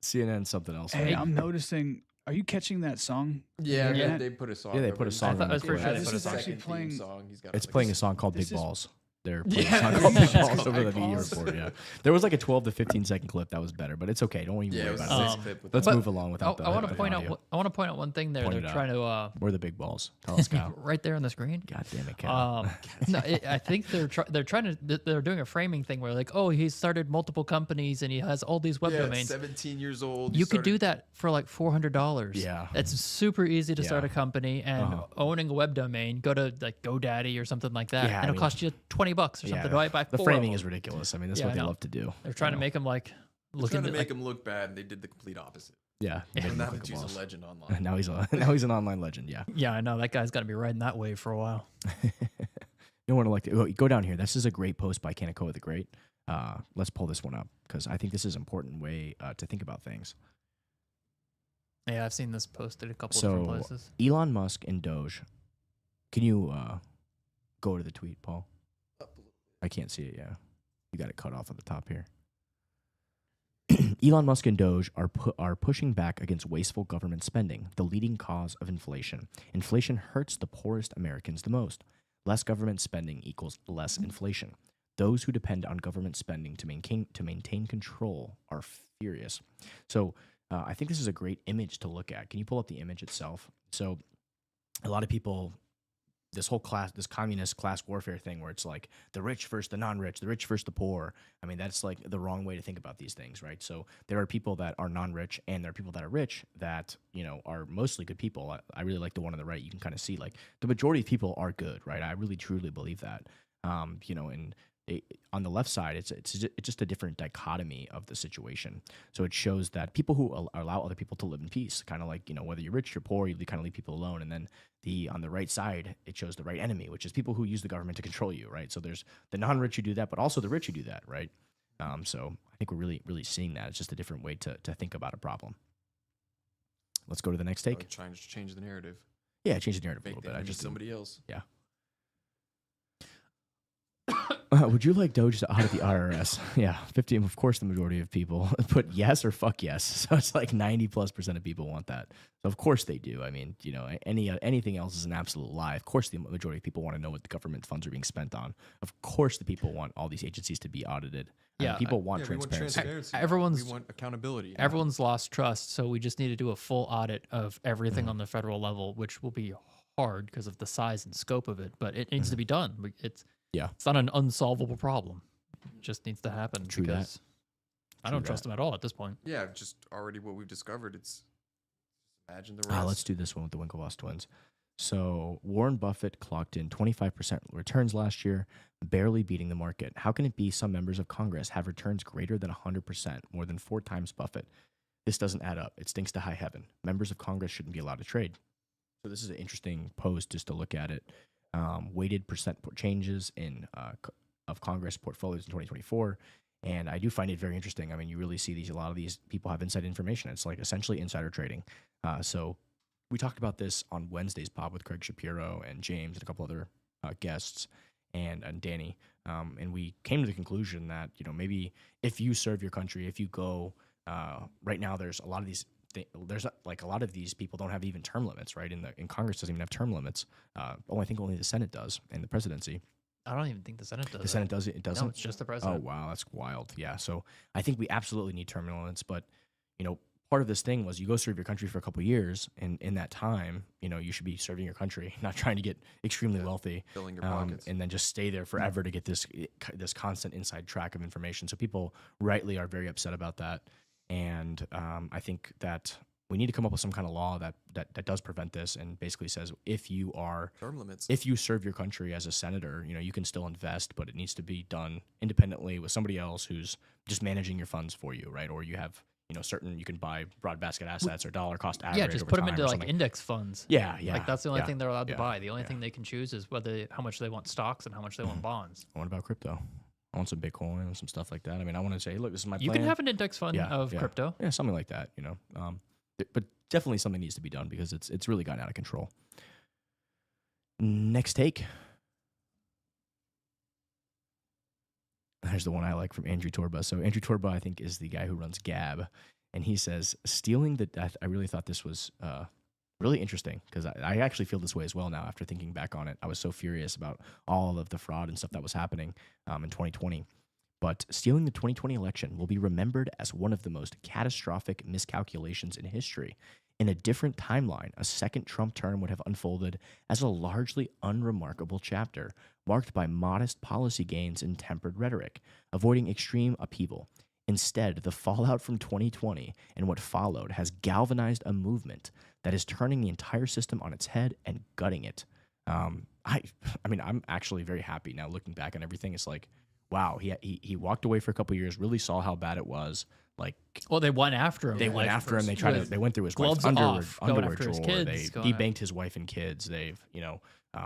CNN something else. Hey, right? I'm noticing. Are you catching that song? Yeah, Yeah. they put a song. Yeah, they put a over it. song I was pretty sure they This put a is song. actually playing. Song. He's got It's like playing a song called This Big is- Balls. They're playing Yeah, a song called Big it's Balls called over the Big media Balls. report. Yeah, there was like a 12 to 15 second clip that was better, but it's okay. Don't even Yeah, it worry was a about it. nice clip with Let's that. move along without the. I want to the point audio. out. I want to point out one thing there. Point They're it out. trying to Where are the big balls? Tell us, Kyle. right there on the screen. God damn it, Kyle. No, I think they're trying to they're doing a framing thing where like, oh, he started multiple companies and he has all these web Yeah, domains. 17 years old. You could do that for like $400. Yeah. It's super easy to start Yeah. a company and owning a web domain. Go to like GoDaddy or something like that, Yeah, and I it'll mean- cost you $20 or something. Yeah, Right? Buy the 4 of framing them. is ridiculous. I mean, that's Yeah, what I they know. love to do. They're trying to make them like Trying looking to at make like, him look bad, and they did the complete opposite. Yeah, And now Big he's balls. a legend online. Now he's an online legend. Yeah. yeah, I know that guy's got to be riding that wave for a while. No one like to go down here. This is a great post by Kaneko the Great. Let's pull this one up because I think this is an important way to think about things. Yeah, I've seen this posted a couple So different places. Elon Musk and Doge. Can you go to the tweet, Paul? I can't see it. Yeah, you got it cut off at the top here. Elon Musk and Doge are pushing back against wasteful government spending, the leading cause of inflation. Inflation hurts the poorest Americans the most. Less government spending equals less inflation. Those who depend on government spending to maintain control are furious. So I think this is a great image to look at. Can you pull up the image itself? So a lot of people, this communist class warfare thing where it's like the rich versus the non-rich, the rich versus the poor. I mean, that's like the wrong way to think about these things, right? So there are people that are non-rich and there are people that are rich that, are mostly good people. I really like the one on the right. You can kind of see like the majority of people are good, right? I really truly believe that. And on the left side, it's just a different dichotomy of the situation. So it shows that people who allow other people to live in peace, kind of like, whether you're rich, you're poor, you kind of leave people alone. And then on the right side, it shows the right enemy, which is people who use the government to control you, right? So there's the non-rich who do that, but also the rich who do that, right? So I think we're really, really seeing that. It's just a different way to think about a problem. Let's go to the next take. Trying to change the narrative. Yeah, change the narrative a Make little bit. the I enemy just somebody else. Yeah. Would you like Doge to audit the IRS? Yeah, 50. Of course, the majority of people put yes or fuck yes. So it's like 90+% of people want that. So of course they do. I mean, anything else is an absolute lie. Of course, the majority of people want to know what the government funds are being spent on. Of course, the people want all these agencies to be audited. Yeah, people want Yeah, we want transparency. transparency. We want accountability. Everyone's lost trust, so we just need to do a full audit of everything on the federal level, which will be hard because of the size and scope of it. But it needs to be done. It's not an unsolvable problem. It just needs to happen. True that. Because I don't trust them at all at this point. Yeah, just already what we've discovered. It's imagine the rest. Let's do this one with the Winklevoss twins. So Warren Buffett clocked in 25% returns last year, barely beating the market. How can it be some members of Congress have returns greater than 100%, more than 4 times Buffett? This doesn't add up. It stinks to high heaven. Members of Congress shouldn't be allowed to trade. So this is an interesting post just to look at it. Weighted percent changes of Congress portfolios in 2024. And I do find it very interesting. I mean, you really see a lot of these people have inside information. It's like essentially insider trading. So we talked about this on Wednesday's pod with Craig Shapiro and James and a couple other guests and Danny. And we came to the conclusion that, maybe if you serve your country, if you go, right now there's a lot of these a lot of these people don't have even term limits, right? In Congress doesn't even have term limits. I think only the Senate does and the presidency. I don't even think the Senate does. The Senate does it. It doesn't. No, it's just the president. Oh wow, that's wild. Yeah. So I think we absolutely need term limits, but part of this thing was you go serve your country for a couple of years, and in that time, you should be serving your country, not trying to get extremely wealthy, filling your pockets, and then just stay there forever to get this constant inside track of information. So people rightly are very upset about that. And I think that we need to come up with some kind of law that does prevent this and basically says if you term limits. If you serve your country as a senator, you can still invest, but it needs to be done independently with somebody else who's just managing your funds for you, right? Or you have you can buy broad basket assets or dollar cost average. Yeah, just put them into like index funds. Yeah. Like that's the only thing they're allowed to buy. The only thing they can choose is how much they want stocks and how much they want bonds. What about crypto? I want some Bitcoin and some stuff like that. I mean, I want to say, look, this is my plan. You can have an index fund of crypto. Yeah, something like that, but definitely something needs to be done because it's really gotten out of control. Next take. There's the one I like from Andrew Torba. So Andrew Torba, I think, is the guy who runs Gab. and he says, stealing the, I really thought this was really interesting because I actually feel this way as well now after thinking back on it. I was so furious about all of the fraud and stuff that was happening in 2020. But stealing the 2020 election will be remembered as one of the most catastrophic miscalculations in history. In a different timeline, a second Trump term would have unfolded as a largely unremarkable chapter, marked by modest policy gains and tempered rhetoric, avoiding extreme upheaval. Instead, the fallout from 2020 and what followed has galvanized a movement that is turning the entire system on its head and gutting it. I mean, I'm actually very happy now looking back on everything. It's like, wow, he walked away for a couple of years, really saw how bad it was. Like, well, they went after him. They went after him. They went through his wife's underwear drawer. They debanked his wife and kids. They've,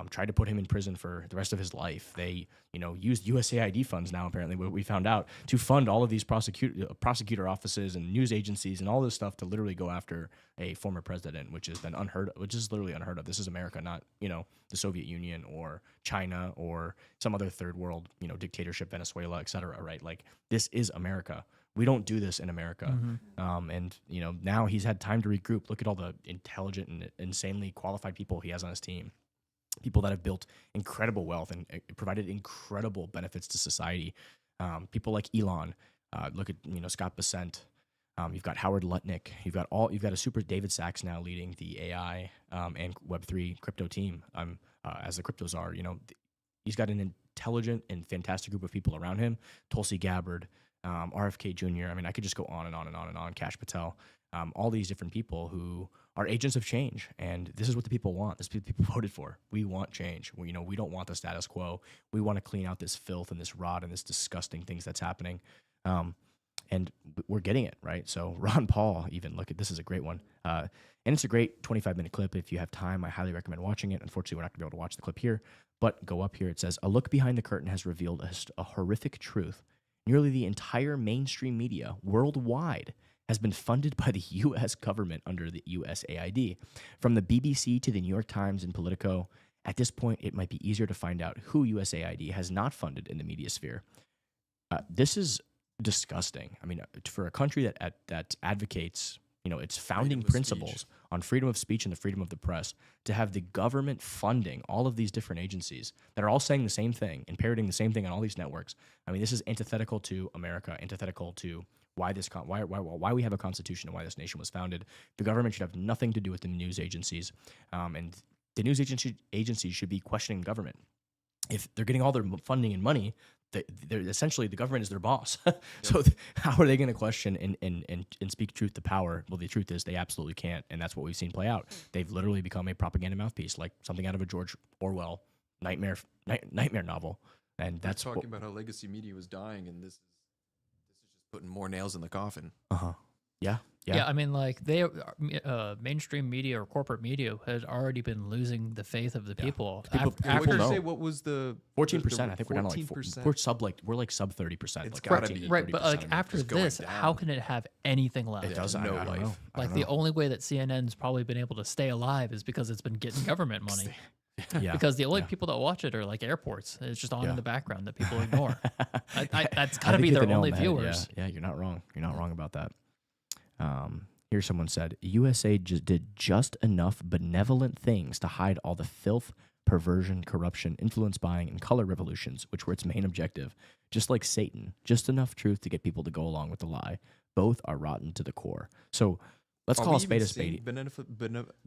tried to put him in prison for the rest of his life. They, used USAID funds now, apparently, what we found out, to fund all of these prosecutor offices and news agencies and all this stuff to literally go after a former president, which has been literally unheard of. This is America, not, the Soviet Union or China or some other third world, dictatorship, Venezuela, et cetera, right? Like, this is America. We don't do this in America. Mm-hmm. And now he's had time to regroup. Look at all the intelligent and insanely qualified people he has on his team. People that have built incredible wealth and provided incredible benefits to society. People like Elon. Look at Scott Bessent. You've got Howard Lutnick. You've got a super David Sachs now leading the AI and Web3 crypto team. As the cryptos are, he's got an intelligent and fantastic group of people around him. Tulsi Gabbard, RFK Jr. I mean, I could just go on and on and on and on. Cash Patel. All these different people who are agents of change, and this is what the people want. This is what people voted for. We want change. We don't want the status quo. We want to clean out this filth and this rot and this disgusting things that's happening, and we're getting it right. So Ron Paul, even look at this is a great one, and it's a great 25-minute clip. If you have time, I highly recommend watching it. Unfortunately, we're not going to be able to watch the clip here, but go up here. It says, "A look behind the curtain has revealed a horrific truth. Nearly the entire mainstream media worldwide has been funded by the U.S. government under the USAID. From the BBC to the New York Times and Politico, at this point, it might be easier to find out who USAID has not funded in the media sphere." This is disgusting. I mean, for a country that advocates, its founding principles on freedom of speech and the freedom of the press, to have the government funding all of these different agencies that are all saying the same thing and parroting the same thing on all these networks. I mean, this is antithetical to America, antithetical to why we have a constitution and why this nation was founded. The government should have nothing to do with the news agencies, and the news agencies should be questioning government. If they're getting all their funding and money, they're essentially the government is their boss. So how are they going to question and speak truth to power? Well, the truth is they absolutely can't, and that's what we've seen play out. They've literally become a propaganda mouthpiece, like something out of a George Orwell nightmare novel. And that's talking about how legacy media was dying, and this is just putting more nails in the coffin. Yeah, I mean, like mainstream media or corporate media had already been losing the faith of the people. What did you say? What was the 14%? I think we're down to like 4%. We're like sub 30%. It's gotta be right, but like after this, how can it have anything left? It doesn't. No life. Like the only way that CNN's probably been able to stay alive is because it's been getting government money. Yeah. Because the only people that watch it are like airports. It's just on in the background that people ignore. That's got to be their only viewers. Yeah, you're not wrong. You're not wrong about that. Here someone said, USA did just enough benevolent things to hide all the filth, perversion, corruption, influence buying, and color revolutions, which were its main objective. Just like Satan, just enough truth to get people to go along with the lie. Both are rotten to the core. So let's call a spade a spade.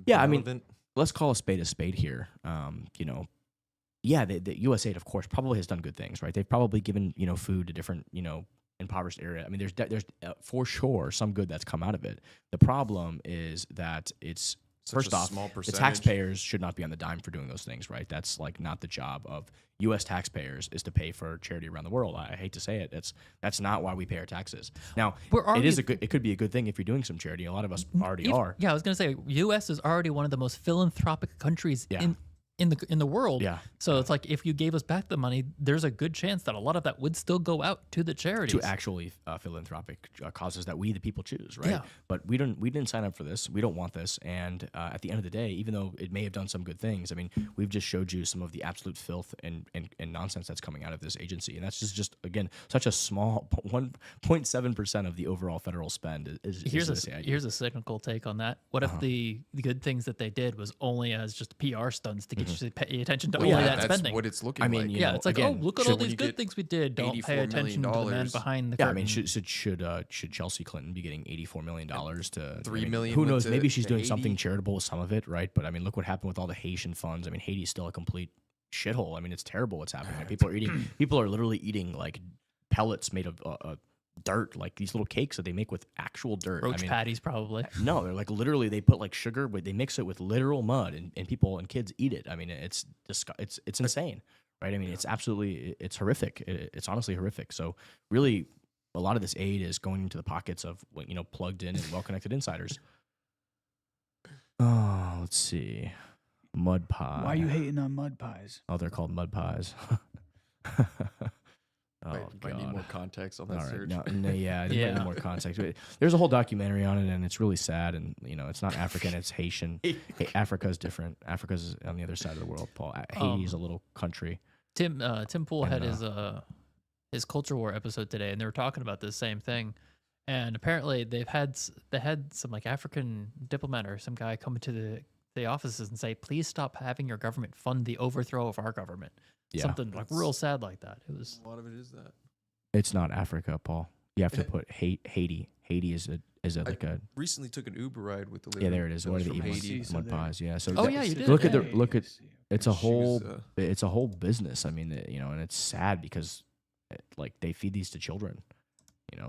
Yeah, I mean, let's call a spade here. The USAID, of course, probably has done good things, right? They've probably given, food to different, impoverished area. I mean, there's for sure some good that's come out of it. The problem is that it's first off, the taxpayers should not be on the dime for doing those things, right? That's like not the job of U.S. taxpayers is to pay for charity around the world. I hate to say it, that's not why we pay our taxes. Now, it could be a good thing if you're doing some charity. A lot of us already are. Yeah, I was gonna say, U.S. is already one of the most philanthropic countries in the world. Yeah. So it's like if you gave us back the money, there's a good chance that a lot of that would still go out to the charities, to actually philanthropic causes that we the people choose, right? Yeah. But we didn't sign up for this. We don't want this. And at the end of the day, even though it may have done some good things, I mean, we've just showed you some of the absolute filth and nonsense that's coming out of this agency, and that's just again such a small 1.7% of the overall federal spend. Here's a cynical take on that. What if the good things that they did was only as just PR stunts to get you to pay attention to only that that's spending? what it's looking I mean, like. you Yeah, know, it's like, again, oh, look at all these good things we did. Don't pay $84 attention to the man million behind the Yeah, I curtain. mean, should Chelsea Clinton be getting $84 million to $3 million Who went knows? to- Maybe she's to doing Haiti. something charitable with some of it, right? But I mean, look what happened with all the Haitian funds. I mean, Haiti's still a complete shithole. I mean, it's terrible what's happening. Like, people are literally eating like pellets made of dirt, like these little cakes that they make with actual dirt. Roach I mean, patties, probably. no, they're like literally they put like sugar, but they mix it with literal mud, and people and kids eat it. I mean, it's insane, right? I mean, it's absolutely it's horrific. It's honestly horrific. So really, a lot of this aid is going into the pockets of plugged in and well connected insiders. Oh, let's see, mud pie. Why are you hating on mud pies? Oh, they're called mud pies. Oh, Might need God. more context on that All right. search. Yeah, there might Yeah. be more context. There's a whole documentary on it, and it's really sad. And it's not African; it's Haitian. Africa's different. Africa's on the other side of the world, Paul. Haiti's a little country. Tim Pool had And, his Culture War episode today, and they were talking about this same thing. And apparently, they had some like African diplomat or some guy come into the offices and say, "Please stop having your government fund the overthrow of our government." Yeah. Something like real sad like that. It was A lot of it is that. It's not Africa, Paul. You have to put Haiti. Haiti is like a Recently took an Uber ride with the lady. yeah. There it is. that What was are the from mud, Haiti. So mud there- pies? Yeah. So Oh, that- yeah, you did. Look at the Hey, look at. It's a She whole. was, It's a whole business. I mean, and it's sad because, like, they feed these to children.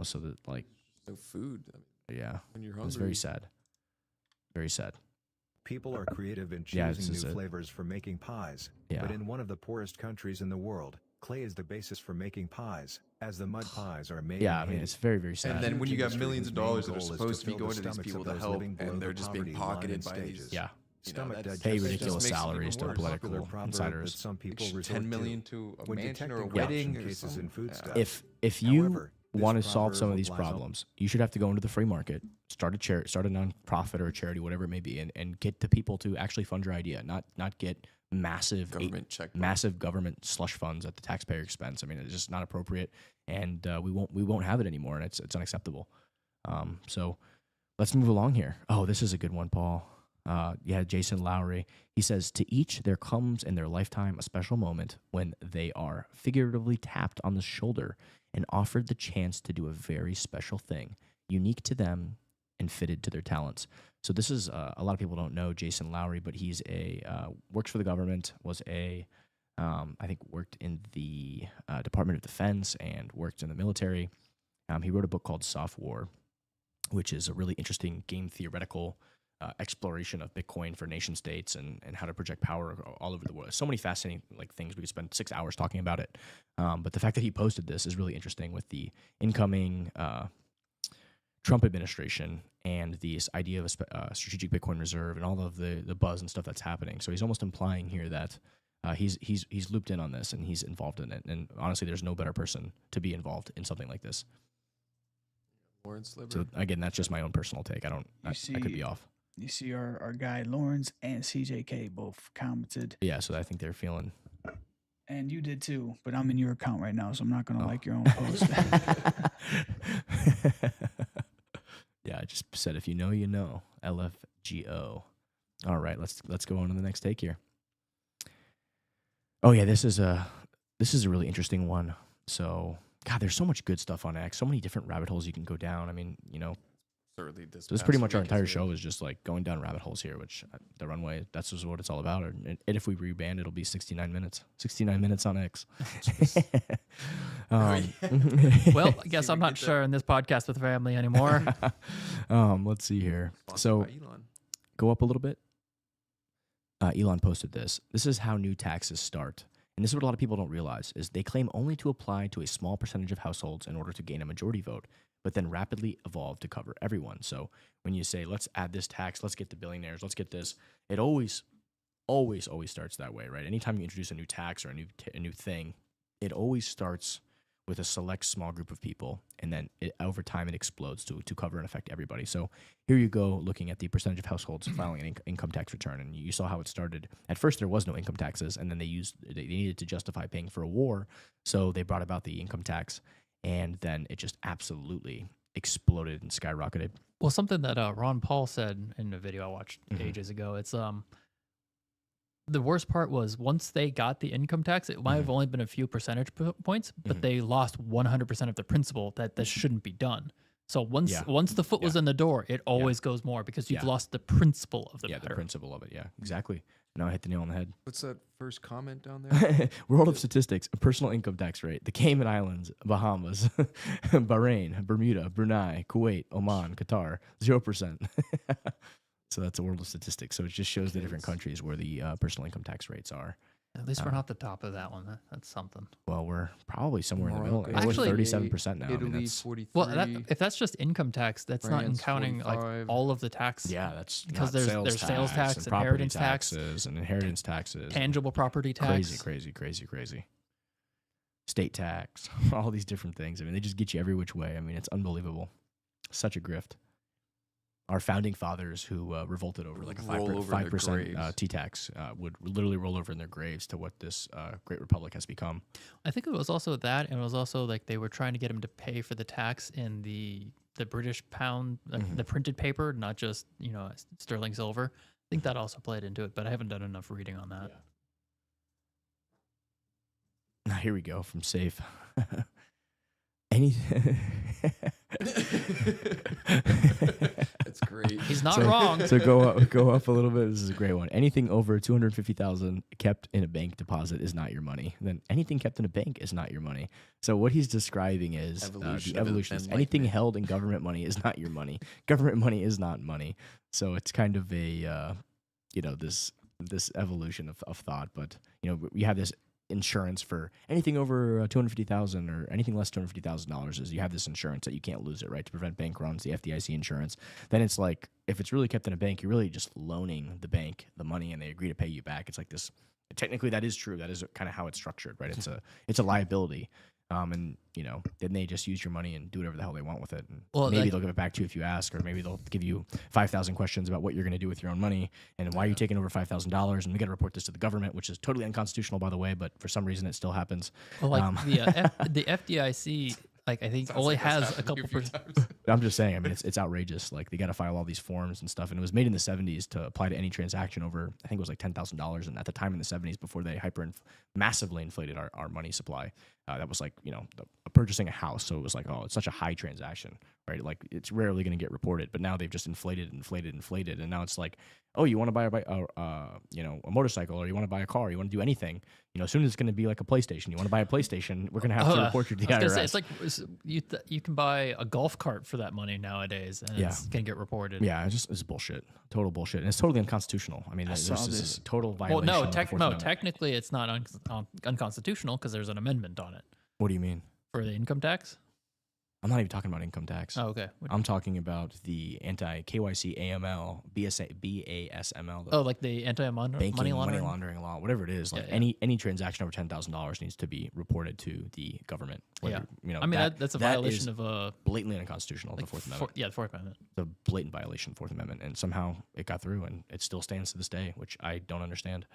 So that like no food. I mean, yeah, when you're hungry. it's very sad. Very sad. People are creative in Yeah, choosing this is new it. flavors for making pies, Yeah. but in one of the poorest countries in the world, clay is the basis for making pies, as the mud pies are made. Yeah, I in mean, Haiti. it's very, very sad. And then when you got Industry millions of whose main dollars that are goal is to supposed to be fill the going to these stomachs people of to those help, living below and they're the just being poverty line pocketed in by these. stages. yeah. Stomach that's- digestion Pay that just ridiculous makes it even salaries to worse. political Popular proverb insiders. that some people It's resort 10 million to. to a When mansion or a detecting wedding corruption or cases in something. food Yeah. stuff. If you However, this want to solve some of proverb these applies problems, you should have to go into the free market, start a non-profit or a charity, whatever it may be, and get the people to actually fund your idea, not get massive government slush funds at the taxpayer expense. I mean, it's just not appropriate, and we won't have it anymore, and it's unacceptable. So let's move along here. Oh, this is a good one, Paul. Jason Lowry. He says, to each there comes in their lifetime a special moment when they are figuratively tapped on the shoulder and offered the chance to do a very special thing, unique to them and fitted to their talents. So this is, a lot of people don't know Jason Lowry, but he's works for the government, I think worked in the Department of Defense and worked in the military. He wrote a book called Soft War, which is a really interesting game theoretical exploration of Bitcoin for nation states and how to project power all over the world. So many fascinating things. We could spend 6 hours talking about it. But the fact that he posted this is really interesting with the incoming Trump administration and this idea of a strategic Bitcoin reserve and all of the buzz and stuff that's happening. So he's almost implying here that he's looped in on this and he's involved in it. And honestly, there's no better person to be involved in something like this. Lawrence Sliver. So again, that's just my own personal take. I could be off. You see our guy Lawrence and CJK both commented. Yeah, so I think they're feeling. And you did too, but I'm in your account right now, so I'm not going to like your own post. Yeah, I just said if you know, you know. LFGO. All right, let's go on to the next take here. Oh yeah, this is a really interesting one. So, God, there's so much good stuff on X. So many different rabbit holes you can go down. I mean, Certainly so this is pretty much our entire show is just like going down rabbit holes here, which the Runway, that's just what it's all about. And if we reband, it'll be 69 minutes. 69 minutes on X. Well, I guess I'm not sharing this podcast with family anymore. Let's see here. So go up a little bit. Elon posted this. This is how new taxes start. And this is what a lot of people don't realize, is they claim only to apply to a small percentage of households in order to gain a majority vote, but then rapidly evolve to cover everyone. So when you say, let's add this tax, let's get the billionaires, let's get this, it always always starts that way, right? Anytime you introduce a new tax or a new thing, it always starts with a select small group of people, and then over time it explodes to cover and affect everybody. So here you go, looking at the percentage of households filing an income tax return, and you saw how it started. At first, there was no income taxes, and then they needed to justify paying for a war, so they brought about the income tax, and then it just absolutely exploded and skyrocketed. Well, something that Ron Paul said in a video I watched ages ago, it's the worst part was once they got the income tax, it might have only been a few percentage points, but they lost 100% of the principle that this shouldn't be done. So once the foot was in the door, it always goes more because you've lost the principle of the matter. The principle of it. Yeah, exactly. No, I hit the nail on the head. What's that first comment down there? World of statistics, personal income tax rate. The Cayman Islands, Bahamas, Bahrain, Bermuda, Brunei, Kuwait, Oman, Qatar, 0%. So that's a world of statistics. So it just shows the different countries where the personal income tax rates are. At least we're not the top of that one. That's something. Well, we're probably somewhere in the middle. Actually, we're 37% now. Italy, 43. Well, if that's just income tax, that's France, not counting 45. like all of the tax. Yeah, that's because there's sales tax, and inheritance taxes, and inheritance taxes, tangible property tax. Crazy. State tax, all these different things. I mean, they just get you every which way. I mean, it's unbelievable. Such a grift. Our founding fathers who revolted over like a 5% T-tax would literally roll over in their graves to what this great republic has become. I think it was also that, and it was also like they were trying to get him to pay for the tax in the British pound, the printed paper, not just sterling silver. I think that also played into it, but I haven't done enough reading on that. Now here we go from Safe. Anything. That's great. He's not wrong. So go up a little bit. This is a great one. Anything over $250,000 kept in a bank deposit is not your money. Then anything kept in a bank is not your money. So what he's describing is the evolution. Anything held in government money is not your money. Government money is not money. So it's kind of a this evolution of thought. But we have this insurance for anything over $250,000 or anything less $250,000 is you have this insurance that you can't lose it, right, to prevent bank runs, the FDIC insurance. Then it's like if it's really kept in a bank, you're really just loaning the bank the money and they agree to pay you back. It's like this. Technically, that is true. That is kind of how it's structured, right? It's a liability. And then they just use your money and do whatever the hell they want with it. And maybe they'll give it back to you if you ask, or maybe they'll give you 5,000 questions about what you're going to do with your own money and why are you taking over $5,000, and we got to report this to the government, which is totally unconstitutional, by the way, but for some reason it still happens. Well, the FDIC, like I think only has a couple percent. I'm just saying, I mean, it's outrageous. Like they got to file all these forms and stuff, and it was made in the 70s to apply to any transaction over, I think it was like $10,000, and at the time in the 70s, before they massively inflated our money supply, that was like purchasing a house. So it was like, oh, it's such a high transaction, right? Like it's rarely going to get reported, but now they've just inflated, and now it's like, oh, you want to buy a motorcycle, or you want to buy a car, you want to do anything. As soon as it's going to be like a PlayStation, you want to buy a PlayStation, we're going to have to report you to the IRS. It's like you can buy a golf cart for that money nowadays, and it's going to get reported. Yeah, it's bullshit, total bullshit, and it's totally unconstitutional. I mean, this is a total violation. Well, no, technically it's not unconstitutional because there's an amendment on it. What do you mean? For the income tax? I'm not even talking about income tax. Oh, okay. I'm talking about the anti-KYC AML, BASML. Oh, like the anti-money laundering? Money laundering law, whatever it is. Like any transaction over $10,000 needs to be reported to the government. Whether, I mean, that's a violation of blatantly unconstitutional, the Fourth Amendment. The Fourth Amendment. The blatant violation of the Fourth Amendment, and somehow it got through, and it still stands to this day, which I don't understand.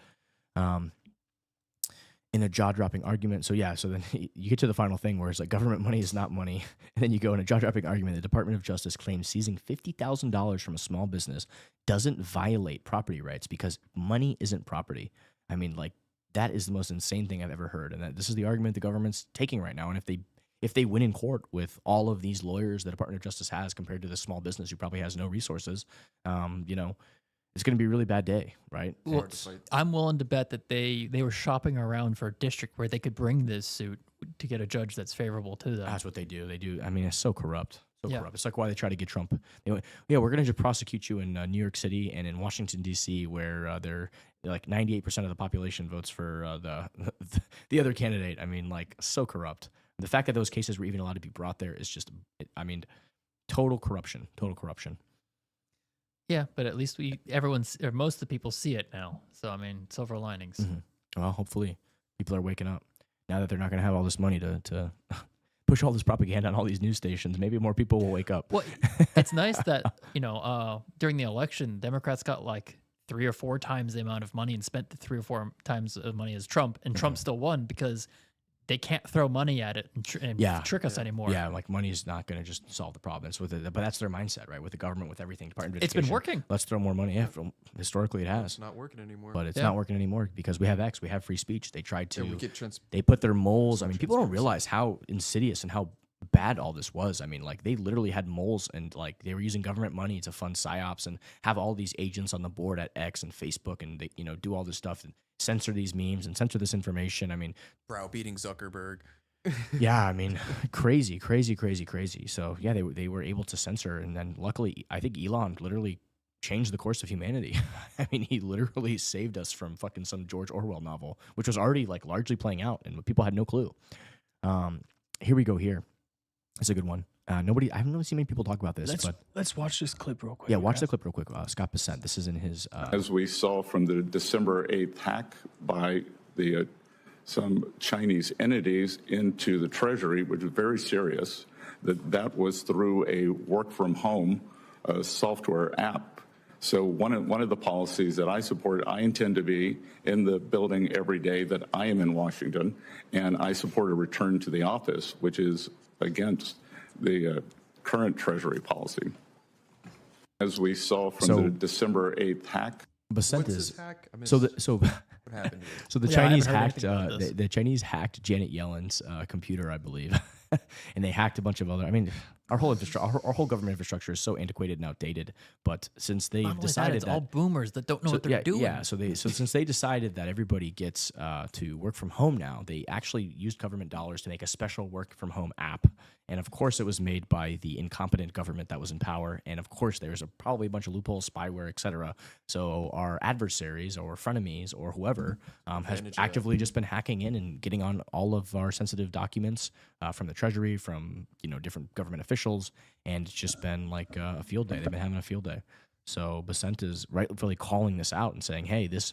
In a jaw-dropping argument. So then you get to the final thing where it's like government money is not money. And then you go in a jaw-dropping argument. The Department of Justice claims seizing $50,000 from a small business doesn't violate property rights because money isn't property. I mean, like, that is the most insane thing I've ever heard. And this is the argument the government's taking right now. And if they win in court with all of these lawyers the Department of Justice has compared to the small business who probably has no resources, it's going to be a really bad day, right? Well, I'm willing to bet that they were shopping around for a district where they could bring this suit to get a judge that's favorable to them. That's what they do. I mean, it's so corrupt. Corrupt. It's like why they try to get Trump. We're going to just prosecute you in New York City and in Washington, D.C., where they're like 98% of the population votes for the other candidate. I mean, like, so corrupt. The fact that those cases were even allowed to be brought there is just, total corruption. Total corruption. Yeah, but at least most of the people see it now. So I mean, silver linings. Mm-hmm. Well, hopefully people are waking up now that they're not going to have all this money to push all this propaganda on all these news stations. Maybe more people will wake up. Well, it's nice that during the election, Democrats got like 3 or 4 times the amount of money and spent the 3 or 4 times of money as Trump, and Trump still won because they can't throw money at it and trick us anymore. Yeah, like money is not going to just solve the problems with it, but that's their mindset, right? With the government, with everything, Department of It's Education. been working. Let's throw more money. Yeah, historically it has. It's not working anymore. But it's not working anymore because we have X, we have free speech. They tried to. Yeah, they put their moles. I mean, people don't realize how insidious and how bad all this was. I mean, like they literally had moles and like they were using government money to fund psyops and have all these agents on the board at X and Facebook and they, do all this stuff and censor these memes and censor this information. I mean, browbeating Zuckerberg. Yeah, I mean, crazy. So yeah, they were able to censor, and then luckily, I think Elon literally changed the course of humanity. I mean, he literally saved us from fucking some George Orwell novel, which was already like largely playing out, and people had no clue. Here we go. Here, it's a good one. I haven't really seen many people talk about this. Let's watch this clip real quick. Yeah, watch the clip real quick. Scott Bessent. This is in his. As we saw from the December 8th hack by the some Chinese entities into the Treasury, which was very serious, that was through a work-from-home software app. So one of the policies that I support, I intend to be in the building every day that I am in Washington, and I support a return to the office, which is against the current Treasury policy. As we saw from the December 8th hack. Bessent is this hack? What happened here? So the Chinese hacked the Chinese hacked Janet Yellen's computer, I believe, and they hacked a bunch of other. I mean, our whole government infrastructure is so antiquated and outdated. But since they decided that all boomers that don't know what they're doing. Yeah, so since they decided that everybody gets to work from home now, they actually used government dollars to make a special work from home app. And of course, it was made by the incompetent government that was in power. And of course, there's probably a bunch of loopholes, spyware, etc. So our adversaries or frenemies or whoever has actively just been hacking in and getting on all of our sensitive documents from the Treasury, from different government officials, and it's just been like a field day. They've been having a field day. So Bessent is rightfully calling this out and saying, "Hey, this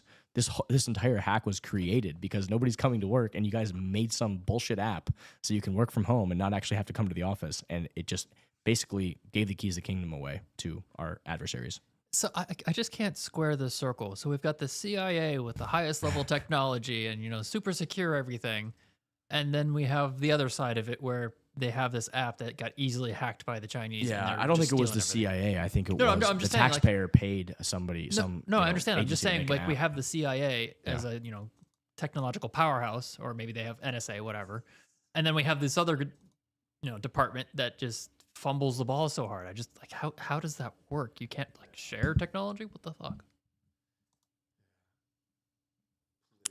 entire hack was created because nobody's coming to work, and you guys made some bullshit app so you can work from home and not actually have to come to the office." And it just basically gave the keys of the kingdom away to our adversaries. So I just can't square this circle. So we've got the CIA with the highest level technology and super secure everything, and then we have the other side of it where they have this app that got easily hacked by the Chinese. Yeah, I don't think it was the CIA. I think it was the taxpayer paid somebody. I understand. I'm just saying, like, we have the CIA as a technological powerhouse, or maybe they have NSA, whatever, and then we have this other department that just fumbles the ball so hard. I just like how does that work? You can't like share technology. What the fuck?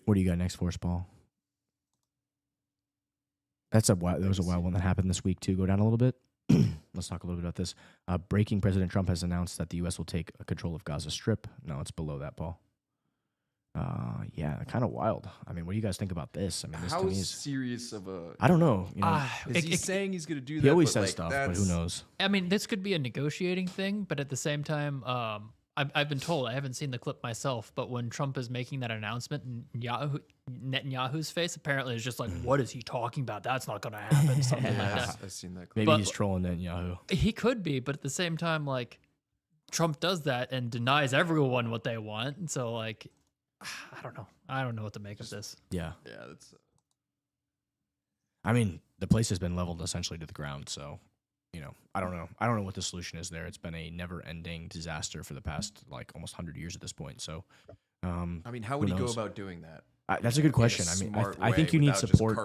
What do you got next for us, Paul? That was a wild one that happened this week too. Go down a little bit. Let's talk a little bit about this. Breaking: President Trump has announced that the U.S. will take control of Gaza Strip. No, it's below that, Paul. Yeah, kind of wild. I mean, what do you guys think about this? I mean, this how to me is serious of a? I don't know. Is he saying he's going to do that? He always says stuff, but who knows? I mean, this could be a negotiating thing, but at the same time, I've been told, I haven't seen the clip myself, but when Trump is making that announcement, Netanyahu's face apparently is just like, what is he talking about? That's not going to happen. Something like that. I've seen that clip. Maybe he's trolling Netanyahu. He could be, but at the same time, like, Trump does that and denies everyone what they want. And so, like, I don't know. I don't know what to make of this. Yeah. Yeah, that's. I mean, the place has been leveled essentially to the ground, so. I don't know. I don't know what the solution is there. It's been a never-ending disaster for the past, like, almost 100 years at this point. So, I mean, how would he go about doing that? That's a good question. I mean, I think you need support.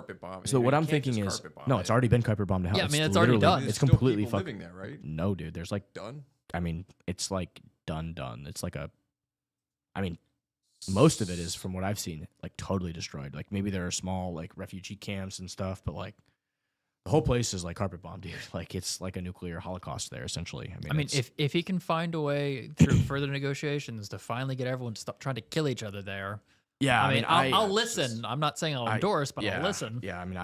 So what I'm thinking is, no, it's already been carpet bombed to hell. Yeah, I mean, it's already done. It's completely fucking living there, right? No, dude. There's like done. I mean, it's like done. It's like I mean, most of it is, from what I've seen, like totally destroyed. Like maybe there are small like refugee camps and stuff, but like. The whole place is like carpet bombed, dude. Like it's like a nuclear holocaust there, essentially. I mean, if he can find a way through further negotiations to finally get everyone to stop trying to kill each other there. Yeah, I mean, I'll listen. I'm not saying I'll endorse, but I'll listen. Yeah, I mean,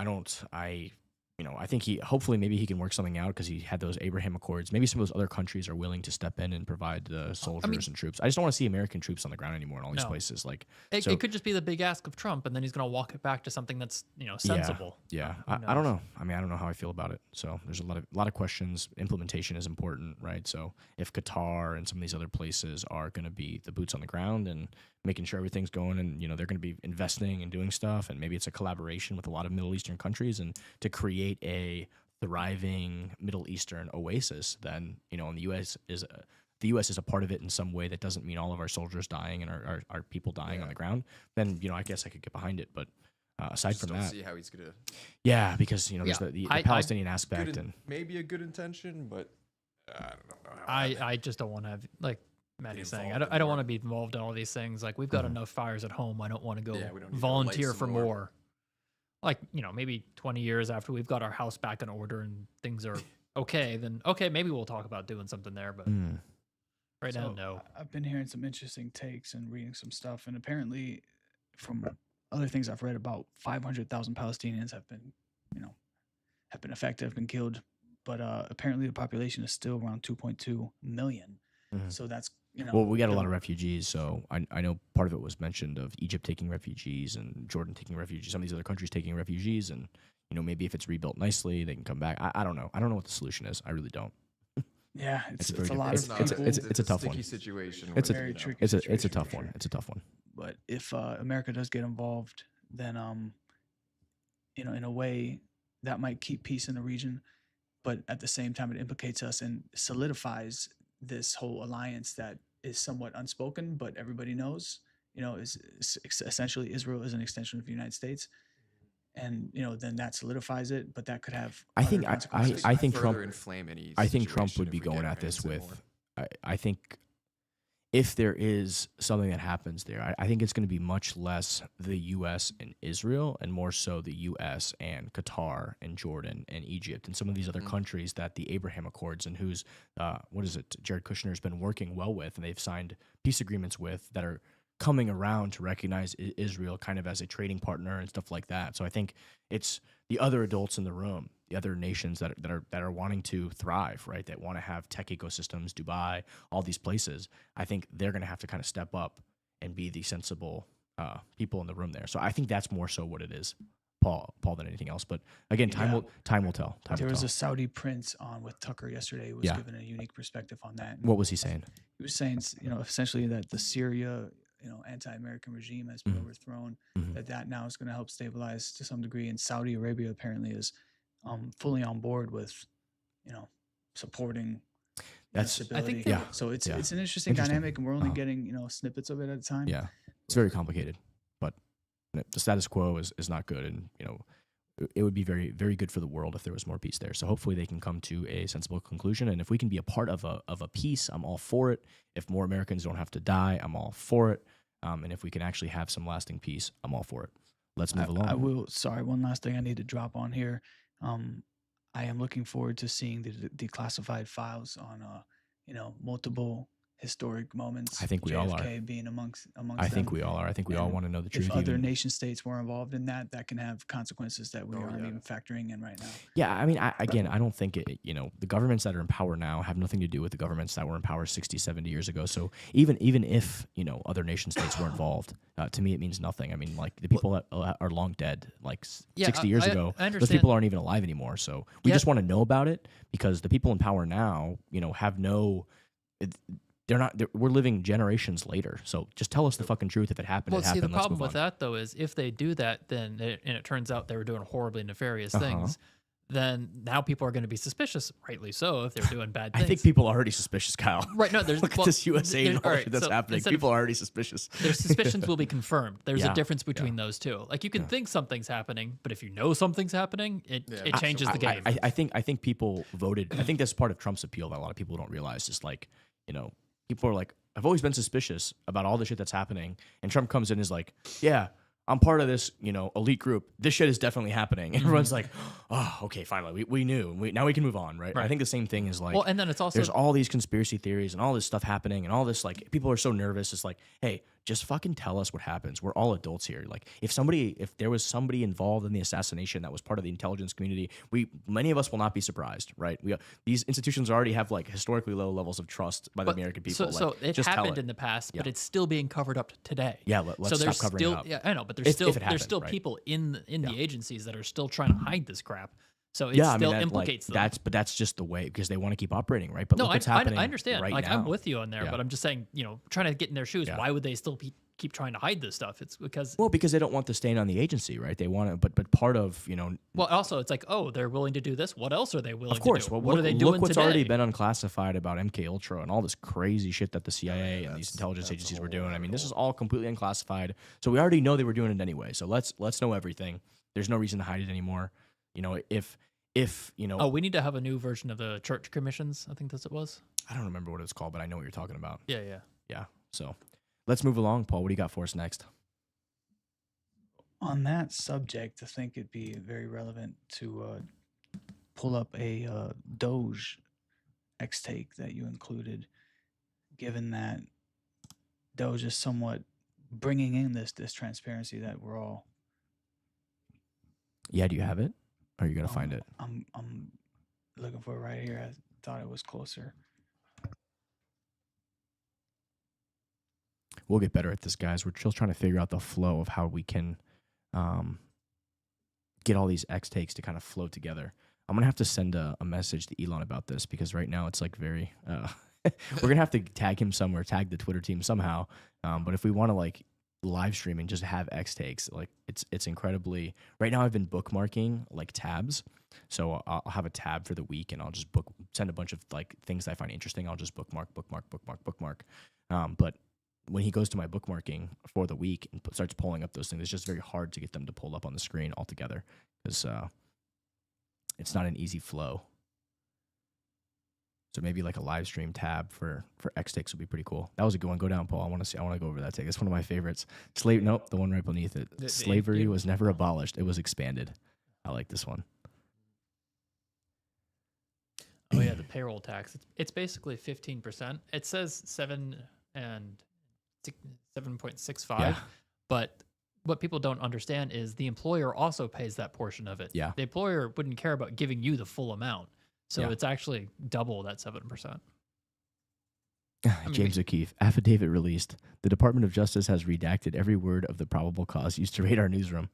I think hopefully maybe he can work something out because he had those Abraham Accords. Maybe some of those other countries are willing to step in and provide the soldiers and troops. I just don't want to see American troops on the ground anymore in all these places. Like it could just be the big ask of Trump, and then he's going to walk it back to something that's sensible. Yeah. I don't know. I mean, I don't know how I feel about it. So there's a lot of questions. Implementation is important, right? So if Qatar and some of these other places are going to be the boots on the ground and making sure everything's going, and they're going to be investing and doing stuff, and maybe it's a collaboration with a lot of Middle Eastern countries, and to create a thriving Middle Eastern oasis, then and the U.S. is a part of it in some way that doesn't mean all of our soldiers dying and our people dying on the ground. Then I guess I could get behind it, but aside from that, see how he's gonna. Yeah, because there's the Palestinian aspect and maybe a good intention, but I don't know. I just don't want to have like Maddie's saying. I don't want to be involved in all these things. Like we've got enough fires at home. I don't want to go volunteer for more. Like, maybe 20 years after we've got our house back in order and things are okay, then maybe we'll talk about doing something there. But right now, no. I've been hearing some interesting takes and reading some stuff, and apparently, from other things I've read, about 500,000 Palestinians have been affected, have been killed. But apparently, the population is still around 2.2 million. So that's well, we got a lot of refugees, so I know part of it was mentioned of Egypt taking refugees and Jordan taking refugees, some of these other countries taking refugees, and maybe if it's rebuilt nicely, they can come back. I don't know. I don't know what the solution is. I really don't. Yeah, it's a lot of people. It's a tough one. Situation. It's a very tricky. It's a tough one. It's a tough one. But if America does get involved, then in a way that might keep peace in the region, but at the same time it implicates us and solidifies this whole alliance that is somewhat unspoken, but everybody knows, is essentially Israel is an extension of the United States. And, then that solidifies it, but that could have, I think Trump, inflame any I think Trump would be going at this with, I think if there is something that happens there, I think it's going to be much less the U.S. and Israel and more so the U.S. and Qatar and Jordan and Egypt and some of these other countries that the Abraham Accords and who's, Jared Kushner has been working well with, and they've signed peace agreements with that are coming around to recognize Israel kind of as a trading partner and stuff like that. So I think it's the other adults in the room, the other nations that are wanting to thrive, right? That want to have tech ecosystems, Dubai, all these places. I think they're going to have to kind of step up and be the sensible people in the room there. So I think that's more so what it is, Paul, than anything else. But again, time will tell. There was a Saudi prince on with Tucker yesterday who was given a unique perspective on that. What was he saying? He was saying, essentially that the Syria anti-American regime has been overthrown, that now is going to help stabilize to some degree. And Saudi Arabia apparently is fully on board with, supporting stability. I think, so it's an interesting dynamic, and we're only getting, snippets of it at a time. Yeah, it's very complicated, but the status quo is not good. And, it would be very, very good for the world if there was more peace there. So hopefully they can come to a sensible conclusion. And if we can be a part of a peace, I'm all for it. If more Americans don't have to die, I'm all for it. And if we can actually have some lasting peace, I'm all for it. Let's move along. One last thing I need to drop on here. I am looking forward to seeing the declassified files on, multiple historic moments. I think we all are. Being amongst I think we all are. I think we all want to know the truth. If other nation states were involved in that can have consequences that we aren't even factoring in right now. Yeah, I mean, I don't think the governments that are in power now have nothing to do with the governments that were in power 60, 70 years ago. So even if, other nation states were involved, to me, it means nothing. I mean, like the people that are long dead, like 60 years ago, those people aren't even alive anymore. So we just want to know about it because the people in power now, have no... we're living generations later. So just tell us the fucking truth. If it happened, well, it happened. See, the problem with that, though, is if they do that, then it turns out they were doing horribly nefarious things, then now people are going to be suspicious, rightly so, if they're doing bad things. I think people are already suspicious, Kyle. Right. No, there's Look at this USA and all that's happening. People are already suspicious. Their suspicions will be confirmed. There's a difference between those two. Like you can think something's happening, but if you know something's happening, it changes the game. I think people voted. I think that's part of Trump's appeal that a lot of people don't realize. Just like, people are like, I've always been suspicious about all the shit that's happening. And Trump comes in and is like, yeah, I'm part of this, elite group. This shit is definitely happening. And everyone's like, oh, okay, finally. We knew. Now we can move on, right? I think the same thing is like, well, and then it's also, there's all these conspiracy theories and all this stuff happening and all this, like, people are so nervous. It's like, hey, just fucking tell us what happens. We're all adults here. Like if there was somebody involved in the assassination that was part of the intelligence community, many of us will not be surprised, right? These institutions already have like historically low levels of trust by the American people. So it happened in the past, but it's still being covered up today. Yeah, let's stop covering it up. Yeah, I know, but there's still right? people in the agencies that are still trying to hide this crap. So it still implicates them. That's just the way, because they want to keep operating, right? But no, look what's happening. I understand. Right like now. I'm with you on there, but I'm just saying, trying to get in their shoes. Yeah. Why would they still keep trying to hide this stuff? It's because they don't want the stain on the agency, right? They want to, but part of Well, also it's like, oh, they're willing to do this. What else are they willing? Of course. to do? Well, what are they doing look what's today? already been unclassified about MK Ultra and all this crazy shit that the CIA and these intelligence agencies were doing. I mean, this is all completely unclassified. So we already know they were doing it anyway. So let's know everything. There's no reason to hide it anymore. If Oh, we need to have a new version of the church commissions. I think that's what it was. I don't remember what it's called, but I know what you're talking about. Yeah. So let's move along, Paul. What do you got for us next? On that subject, I think it'd be very relevant to pull up a Doge X-Take that you included, given that Doge is somewhat bringing in this transparency that we're all. Yeah, do you have it? Or are you gonna find it? I'm looking for it right here. I thought it was closer. We'll get better at this, guys. We're still trying to figure out the flow of how we can get all these X takes to kind of flow together. I'm gonna have to send a message to Elon about this, because right now it's like very we're gonna have to tag him somewhere, tag the Twitter team somehow. But if we want to like live stream and just have X takes, like it's incredibly, right now I've been bookmarking like tabs, so I'll have a tab for the week and I'll just send a bunch of like things that I find interesting. I'll just bookmark. But when he goes to my bookmarking for the week and starts pulling up those things, it's just very hard to get them to pull up on the screen altogether, because it's not an easy flow. So maybe like a live stream tab for X takes would be pretty cool. That was a good one. Go down, Paul. I want to go over that take. It's one of my favorites. Nope, the one right beneath it. Slavery was never abolished. It was expanded. I like this one. Oh yeah, the payroll tax. It's basically 15%. It says 7.65. Yeah. But what people don't understand is the employer also pays that portion of it. Yeah. The employer wouldn't care about giving you the full amount. So Yeah. it's actually double that 7%. James O'Keefe, affidavit released. The Department of Justice has redacted every word of the probable cause used to raid our newsroom.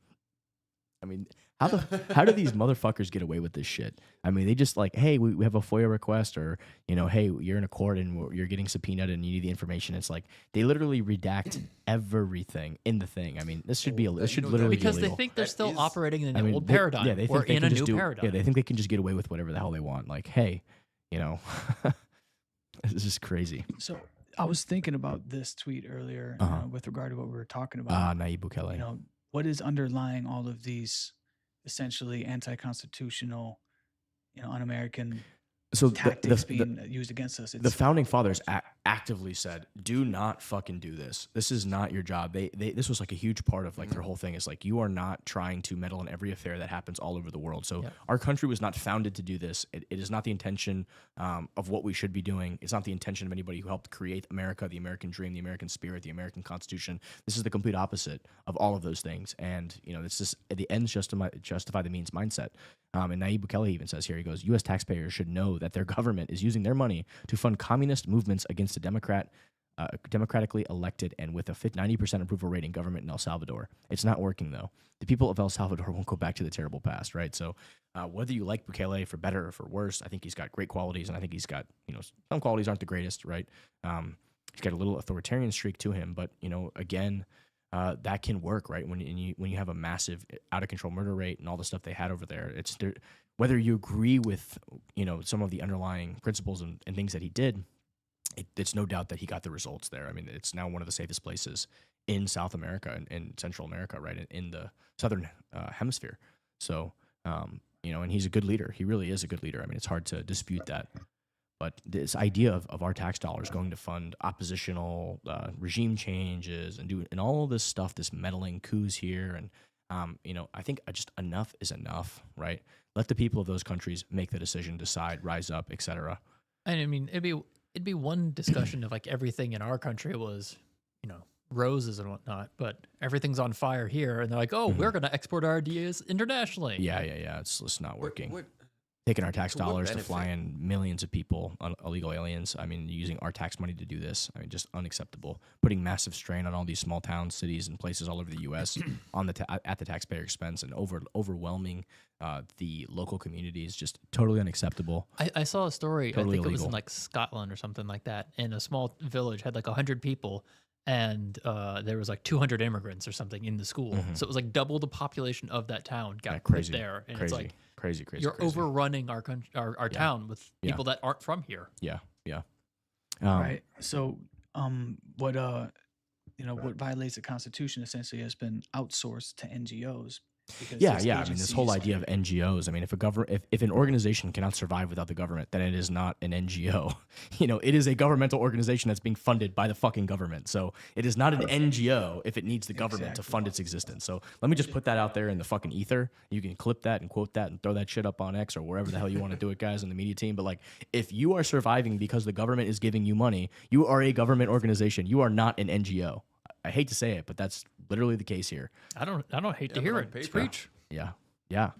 I mean, how do these motherfuckers get away with this shit? I mean, they just like, hey, we have a FOIA request, or hey, you're in a court and you're getting subpoenaed and you need the information. It's like they literally redact everything in the thing. I mean, this should literally because be they illegal. think they're still operating in the old paradigm. Yeah, they think or they in can a just new paradigm. Yeah, they think they can just get away with whatever the hell they want. Like, hey, this is crazy. So I was thinking about this tweet earlier with regard to what we were talking about. Nayib Bukele. What is underlying all of these essentially anti-constitutional, un-American tactics being used against us? The founding fathers actively said, "Do not fucking do this. This is not your job." This was like a huge part of like their whole thing. Is like, you are not trying to meddle in every affair that happens all over the world. So our country was not founded to do this. It is not the intention of what we should be doing. It's not the intention of anybody who helped create America, the American dream, the American spirit, the American Constitution. This is the complete opposite of all of those things. And it's just the ends justify the means mindset. And Nayib Bukele even says here, he goes, U.S. taxpayers should know that their government is using their money to fund communist movements against a democratically elected and with a 90% approval rating government in El Salvador. It's not working, though. The people of El Salvador won't go back to the terrible past, right? So whether you like Bukele for better or for worse, I think he's got great qualities, and I think he's got, some qualities aren't the greatest, right? He's got a little authoritarian streak to him, but, again, that can work, right? When you have a massive out of control murder rate and all the stuff they had over there, whether you agree with some of the underlying principles and things that he did, it's no doubt that he got the results there. I mean, it's now one of the safest places in South America and in Central America, right, in the southern hemisphere. So and he's a good leader. He really is a good leader. I mean, it's hard to dispute that. But this idea of our tax dollars going to fund oppositional regime changes and all this stuff, this meddling coups here, and I think just enough is enough, right? Let the people of those countries make the decision, decide, rise up, etc. And I mean, it'd be one discussion of like everything in our country was, roses and whatnot, but everything's on fire here, and they're like, "Oh, we're going to export our ideas internationally." Yeah. It's just not working. What, Taking our tax to what dollars to fly benefit? in millions of people, illegal aliens. I mean, using our tax money to do this. I mean, just unacceptable. Putting massive strain on all these small towns, cities, and places all over the U.S. on the at the taxpayer expense, and overwhelming the local communities. Just totally unacceptable. I saw a story. Totally I think it was in illegal. like Scotland or something like that. In a small village, had like 100 people, and there was like 200 immigrants or something in the school. So it was like double the population of that town got put crazy, there, and crazy, it's like crazy. you're overrunning our our town with people that aren't from here. Yeah. Right. So, what what violates the Constitution essentially has been outsourced to NGOs. because Yeah, these yeah. I mean, this whole agencies- idea of NGOs. I mean, if an organization cannot survive without the government, then it is not an NGO. It is a governmental organization that's being funded by the fucking government. So it is not an NGO if it needs the government to fund its existence. So let me just put that out there in the fucking ether. You can clip that and quote that and throw that shit up on X or wherever the hell you want to do it, guys, in the media team. But like, if you are surviving because the government is giving you money, you are a government organization. You are not an NGO. I hate to say it, but that's literally the case here. I don't hate to Yeah, hear but it. on paper- Preach. Yeah.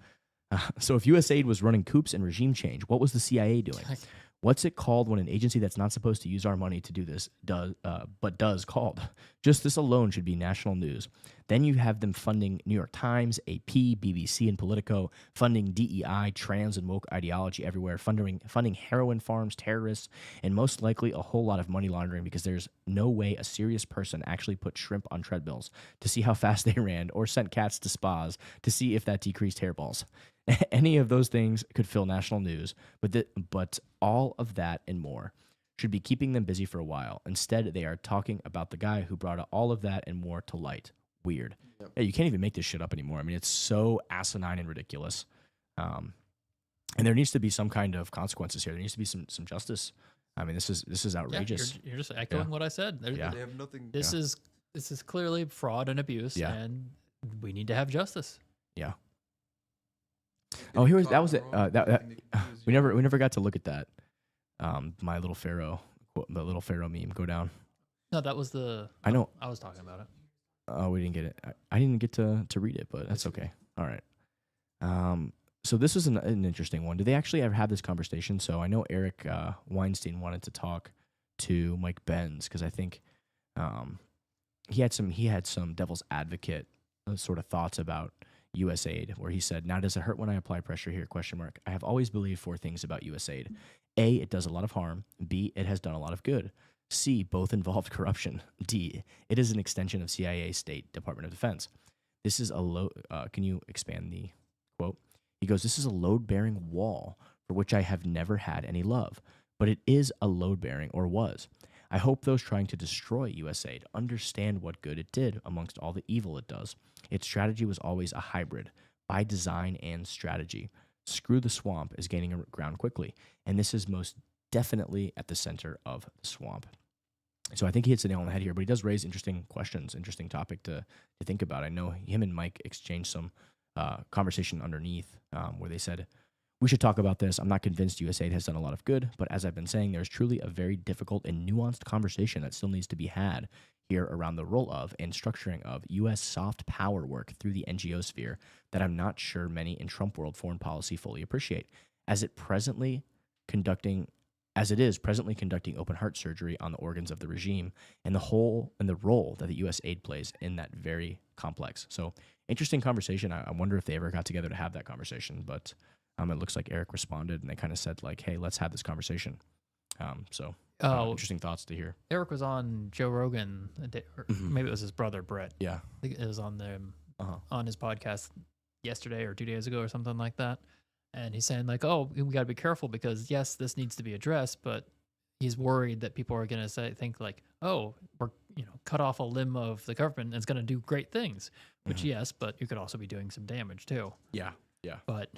So if USAID was running coups and regime change, what was the CIA doing? What's it called when an agency that's not supposed to use our money to do this but does called? Just this alone should be national news. Then you have them funding New York Times, AP, BBC, and Politico, funding DEI, trans and woke ideology everywhere, funding heroin farms, terrorists, and most likely a whole lot of money laundering because there's no way a serious person actually put shrimp on treadmills to see how fast they ran or sent cats to spas to see if that decreased hairballs. Any of those things could fill national news, but all of that and more should be keeping them busy for a while. Instead, they are talking about the guy who brought all of that and more to light. Weird. Yep. Yeah, you can't even make this shit up anymore. I mean, it's so asinine and ridiculous. And there needs to be some kind of consequences here. There needs to be some justice. I mean, this is outrageous. You're just echoing what I said. Yeah. They have nothing. This is clearly fraud and abuse, Yeah. and we need to have justice. Yeah. Oh, here was that was it. We never got to look at that. My little pharaoh, the little pharaoh meme. Go down. No, that was the. I know. I was talking about it. Oh, we didn't get it. I didn't get to read it, but that's okay. All right. So this was an interesting one. Did they actually ever have this conversation? So I know Eric Weinstein wanted to talk to Mike Benz because I think he had some devil's advocate sort of thoughts about USAID, where he said, "Now does it hurt when I apply pressure here? ? I have always believed 4 things about USAID. A, it does a lot of harm. B, it has done a lot of good. C, both involved corruption. D, it is an extension of CIA, State, Department of Defense. This is a low. Can you expand the quote? He goes, "This is a load-bearing wall for which I have never had any love, but it is a load-bearing, or was. I hope those trying to destroy USAID understand what good it did amongst all the evil it does. Its strategy was always a hybrid, by design and strategy. Screw the swamp is gaining ground quickly, and this is most definitely at the center of the swamp." So I think he hits the nail on the head here, but he does raise interesting questions, interesting topic to think about. I know him and Mike exchanged some conversation underneath where they said, "We should talk about this. I'm not convinced USAID has done a lot of good, but as I've been saying, there's truly a very difficult and nuanced conversation that still needs to be had here around the role of and structuring of U.S. soft power work through the NGO sphere that I'm not sure many in Trump world foreign policy fully appreciate, as it is presently conducting open heart surgery on the organs of the regime and the role that the U.S. aid plays in that very complex." So interesting conversation. I wonder if they ever got together to have that conversation, but it looks like Eric responded and they kind of said like, "Hey, let's have this conversation." Interesting thoughts to hear. Eric was on Joe Rogan, or maybe it was his brother Brett. Yeah. I think it was on his podcast yesterday or 2 days ago or something like that. And he's saying like, "Oh, we got to be careful because yes, this needs to be addressed, but he's worried that people are going to think like, oh, we're cut off a limb of the government and it's going to do great things," which yes, but you could also be doing some damage too. Yeah. But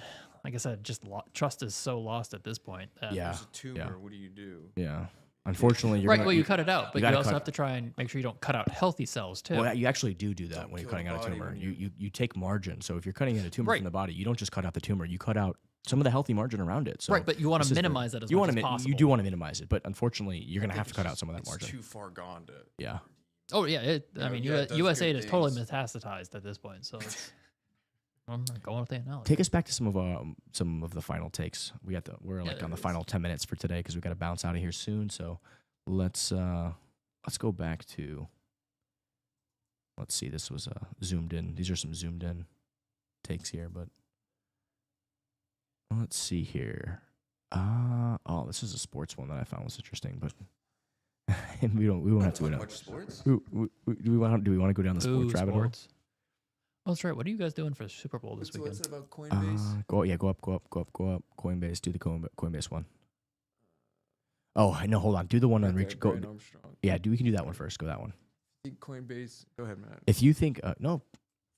like I said, just trust is so lost at this point. That Yeah. There's a tumor. What do you do? Yeah. Unfortunately, you're Right. gonna, Well, you cut it out, but you gotta also cut- have to try and make sure you don't cut out healthy cells too. Well, you actually do that Don't when you're kill cutting the out a body tumor. when You take margin. So if you're cutting out a tumor Right. from the body, you don't just cut out the tumor. You cut out some of the healthy margin around it. So Right, but you want this to is the- minimize that as you much wanna as mi- possible. You do want to minimize it, but unfortunately, you're going to I have to think cut it's out some of that it's margin. too far gone to Yeah. Oh yeah, Yeah, I mean, yeah, it does USA good is totally things. metastasized at this point. So I'm going with the analogy. Take us back to some of the final takes. We're like there on the is. final 10 minutes for today because we got to bounce out of here soon. So let's go back to. Let's see. This was zoomed in. These are some zoomed in takes here, but let's see here. Oh, this is a sports one that I found was interesting, but we won't have to go down. Much sports. Do we want to go down the Ooh, sports rabbit hole? sports. Oh, that's right. What are you guys doing for the Super Bowl this What's weekend? it about Coinbase? Go up. Coinbase. Do the Coinbase one. Oh no, hold on. Do the one on Right Rich. there, Go. Brian Armstrong. Yeah, we can do that one first. Go that one. I think Coinbase. Go ahead, Matt. If you think no,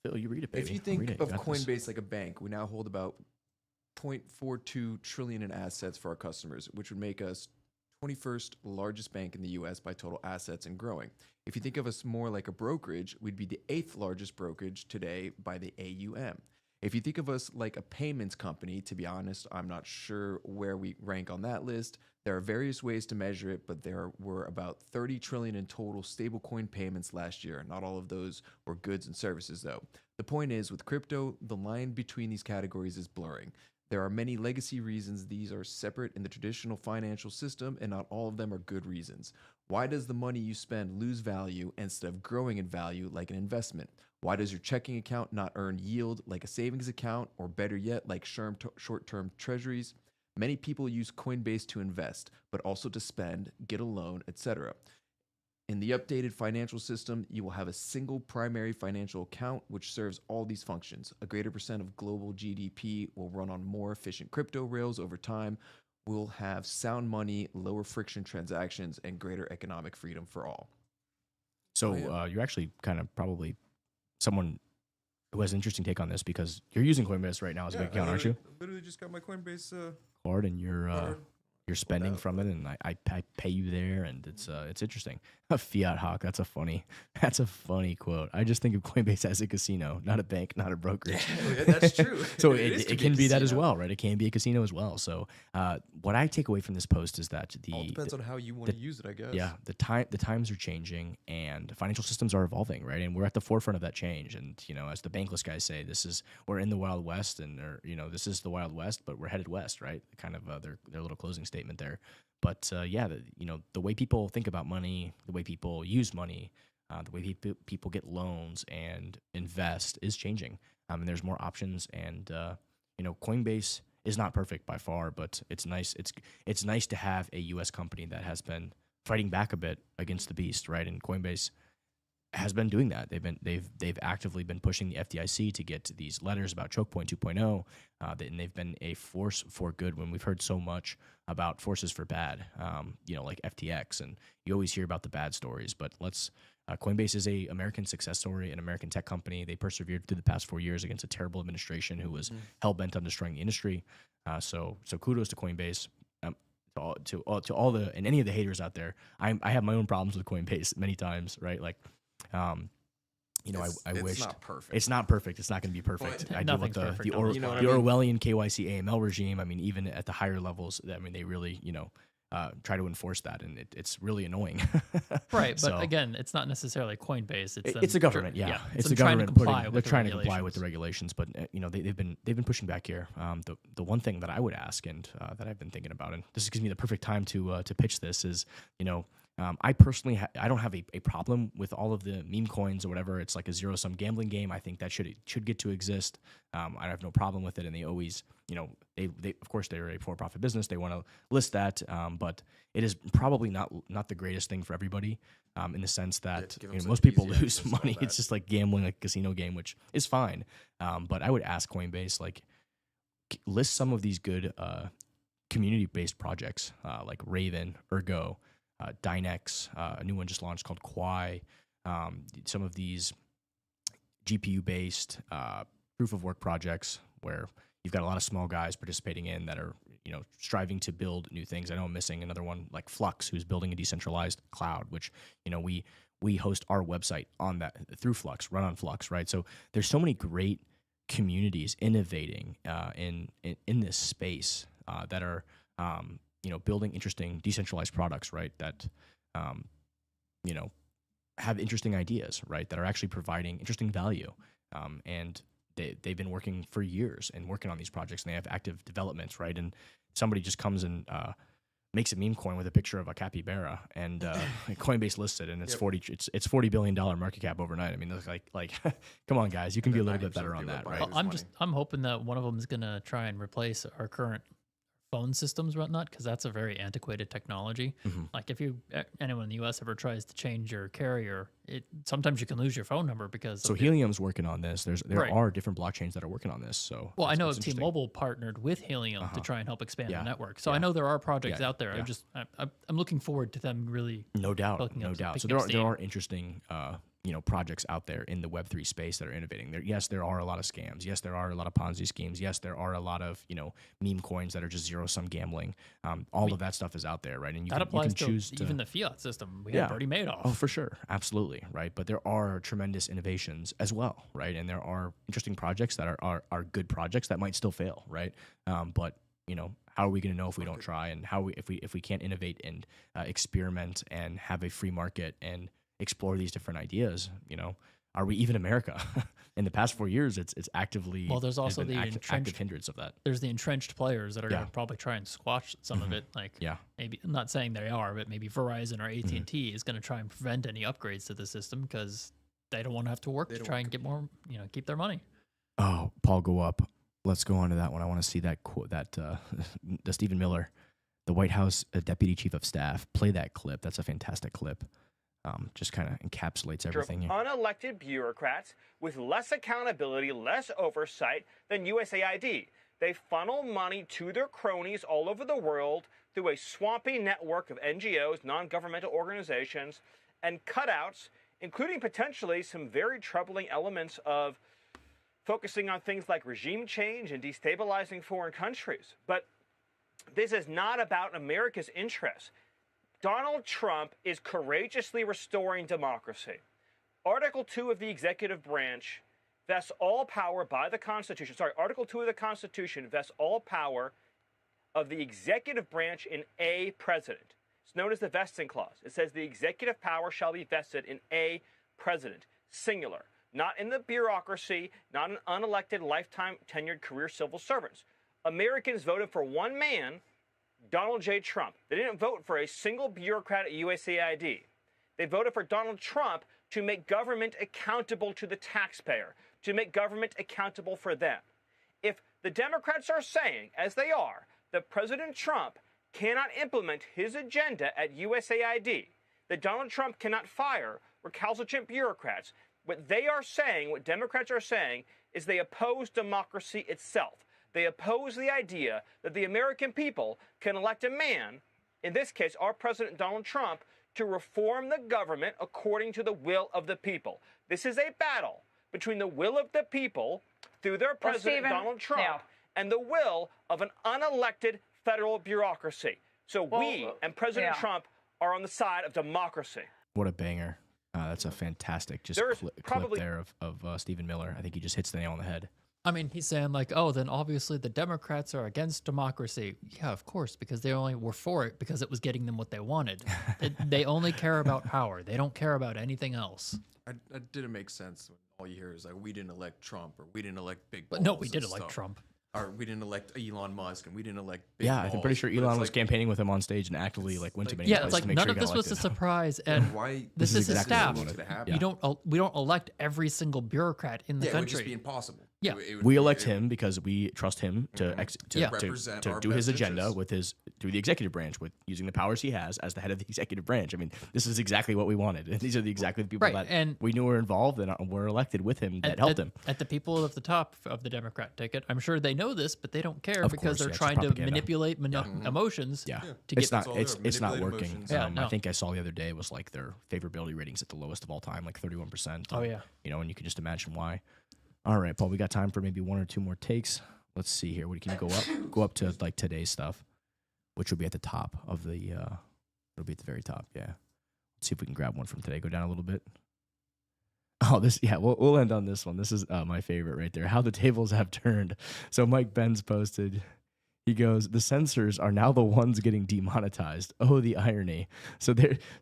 Phil, you read it, baby. If you Read think it. of You got this. Coinbase like a bank, we now hold about 0.42 trillion in assets for our customers, which would make us 21st largest bank in the US by total assets and growing. If you think of us more like a brokerage, we'd be the 8th largest brokerage today by the AUM. If you think of us like a payments company, to be honest, I'm not sure where we rank on that list. There are various ways to measure it, but there were about 30 trillion in total stablecoin payments last year. Not all of those were goods and services, though. The point is, with crypto, the line between these categories is blurring. There are many legacy reasons these are separate in the traditional financial system, and not all of them are good reasons. Why does the money you spend lose value instead of growing in value like an investment? Why does your checking account not earn yield like a savings account, or better yet, like short-term treasuries? Many people use Coinbase to invest, but also to spend, get a loan, etc. In the updated financial system, you will have a single primary financial account which serves all these functions. A greater percent of global GDP will run on more efficient crypto rails over time. We'll have sound money, lower friction transactions, and greater economic freedom for all. So Oh, yeah. you're actually kind of probably someone who has an interesting take on this because you're using Coinbase right now as a big account, aren't you? Literally just got my Coinbase Card, and you're card. you're spending out, from it, and I pay you there, and it's interesting. A fiat hawk. That's a funny quote. I just think of Coinbase as a casino, not a bank, not a brokerage. Yeah, that's true. So is it to can a be that as casino. well, right? It can be a casino as well. So what I take away from this post is that All depends on how you want to use it, I guess. yeah, the times are changing, and financial systems are evolving, right? And we're at the forefront of that change. And as the bankless guys say, we're in the Wild West, and this is the Wild West, but we're headed west, right? Kind of their little closing statement there. But the way people think about money, the way people use money, the way people get loans and invest is changing. And there's more options, and Coinbase is not perfect by far, but it's nice. It's nice to have a U.S. company that has been fighting back a bit against the beast, right? And Coinbase has been doing that. They've actively been pushing the FDIC to get these letters about Choke Point 2.0, and they've been a force for good when we've heard so much about forces for bad, like FTX, and you always hear about the bad stories. But Coinbase is a American success story, an American tech company. They persevered through the past 4 years against a terrible administration who was hell bent on destroying the industry. So kudos to Coinbase. To all the and any of the haters out there, I have my own problems with Coinbase many times, right? Like, I wish it's not perfect. it's not perfect. It's not going to be perfect. But I deal with nothing's perfect the on this planet. Orwellian KYC AML regime. I mean, even at the higher levels, they really try to enforce that, and it's really annoying. Right, but So- again, it's not necessarily Coinbase. It's a government, yeah. It's them a trying to government. comply They're with the trying to comply with the regulations. regulations, but they've been pushing back here. The one thing that I would ask, and that I've been thinking about, and this gives me the perfect time to pitch this, is I personally I don't have a problem with all of the meme coins or whatever. It's like a zero sum gambling game. I think that should get to exist. I have no problem with it, and they always they of course they're a for profit business. They want to list that, but it is probably not the greatest thing for everybody. In the sense that give them such most people easy lose access to all money. that. It's just like gambling, like a casino game, which is fine. But I would ask Coinbase, list some of these good community-based projects like Raven, Ergo, Dynex, a new one just launched called Quai. Some of these GPU-based proof of work projects where you've got a lot of small guys participating in that are striving to build new things. I know I'm missing another one like Flux, who's building a decentralized cloud, which we host our website on that through Flux, run on Flux, right? So there's so many great communities innovating in this space that are building interesting decentralized products, right? That have interesting ideas, right, that are actually providing interesting value. And they've been working for years and working on these projects, and they have active developments, right? And somebody just comes and makes a meme coin with a picture of a capybara, and Coinbase lists it, and it's it's $40 billion market cap overnight. I mean, that's like come on, guys, you can be a little bit better on that, right? Well, I'm hoping that one of them is gonna try and replace our current phone systems, whatnot, because that's a very antiquated technology. Like if anyone in the U.S. ever tries to change your carrier, sometimes you can lose your phone number because. So Helium's working on this. There are different blockchains that are working on this. So well, I know T-Mobile partnered with Helium to try and help expand the network. So I know there are projects out there. I'm looking forward to them really. No doubt. So there are interesting projects out there in the Web3 space that are innovating. Yes, there are a lot of scams. Yes, there are a lot of Ponzi schemes. Yes, there are a lot of meme coins that are just zero-sum gambling. All of that stuff is out there, right? And that applies to even the fiat system. We have Bernie Madoff. Oh, for sure, absolutely, right. But there are tremendous innovations as well, right? And there are interesting projects that are good projects that might still fail, right? But how are we going to know if we don't try? And if we can't innovate and experiment and have a free market and explore these different ideas, are we even America? In the past 4 years, it's actively there's also the active hindrance of that. There's the entrenched players that are going to probably try and squash some of it. Maybe I'm not saying they are, but maybe Verizon or AT&T is going to try and prevent any upgrades to the system because they don't want to have to work to try and get more, keep their money. Oh, Paul, go up. Let's go on to that one. I want to see that quote, the Stephen Miller, the White House Deputy Chief of Staff. Play that clip. That's a fantastic clip. Just kind of encapsulates everything here. Unelected bureaucrats with less accountability, less oversight than USAID. They funnel money to their cronies all over the world through a swampy network of NGOs, non-governmental organizations, and cutouts, including potentially some very troubling elements of focusing on things like regime change and destabilizing foreign countries. But this is not about America's interests. Donald Trump is courageously restoring democracy. Article 2 of the executive branch vests all power by the Constitution. Article 2 of the Constitution vests all power of the executive branch in a president. It's known as the vesting clause. It says the executive power shall be vested in a president, singular, not in the bureaucracy, not in unelected, lifetime tenured career civil servants. Americans voted for one man, Donald J. Trump. They didn't vote for a single bureaucrat at USAID. They voted for Donald Trump to make government accountable to the taxpayer, to make government accountable for them. If the Democrats are saying, as they are, that President Trump cannot implement his agenda at USAID, that Donald Trump cannot fire recalcitrant bureaucrats, what they are saying, what Democrats are saying, is they oppose democracy itself. They oppose the idea that the American people can elect a man, in this case, our President Donald Trump, to reform the government according to the will of the people. This is a battle between the will of the people through their President Donald Trump and the will of an unelected federal bureaucracy. So we and President Trump are on the side of democracy. What a banger. That's a fantastic clip there of Stephen Miller. I think he just hits the nail on the head. I mean, he's saying then obviously the Democrats are against democracy. Yeah, of course, because they only were for it because it was getting them what they wanted. They only care about power. They don't care about anything else. That didn't make sense when all you hear is we didn't elect Trump or we didn't elect Big Balls. But no, we did elect Trump. Or we didn't elect Elon Musk and we didn't elect Big Balls. I'm pretty sure Elon was campaigning with him on stage and actively went to many places to make none sure of this was a surprise. And why this is his exactly staff. We don't elect every single bureaucrat in the country. It would just be impossible. Yeah, we elect him because we trust him to represent do his agenda through the executive branch with using the powers he has as the head of the executive branch. I mean, this is exactly what we wanted. And these are exactly the people that we knew were involved and were elected with him that helped him. At the people at the top of the Democrat ticket, I'm sure they know this, but they don't care because they're trying to manipulate emotions. Yeah, to get it's not working. No. I think I saw the other day was their favorability ratings at the lowest of all time, 31%. Oh yeah, and you can just imagine why. All right, Paul, we got time for maybe one or two more takes. Let's see here. Can you go up to today's stuff, which will be at the top of the it'll be at the very top. Yeah. Let's see if we can grab one from today. Go down a little bit. Oh, we'll end on this one. This is my favorite right there. How the tables have turned. So Mike Benz posted, He goes, the censors are now the ones getting demonetized. Oh, the irony. So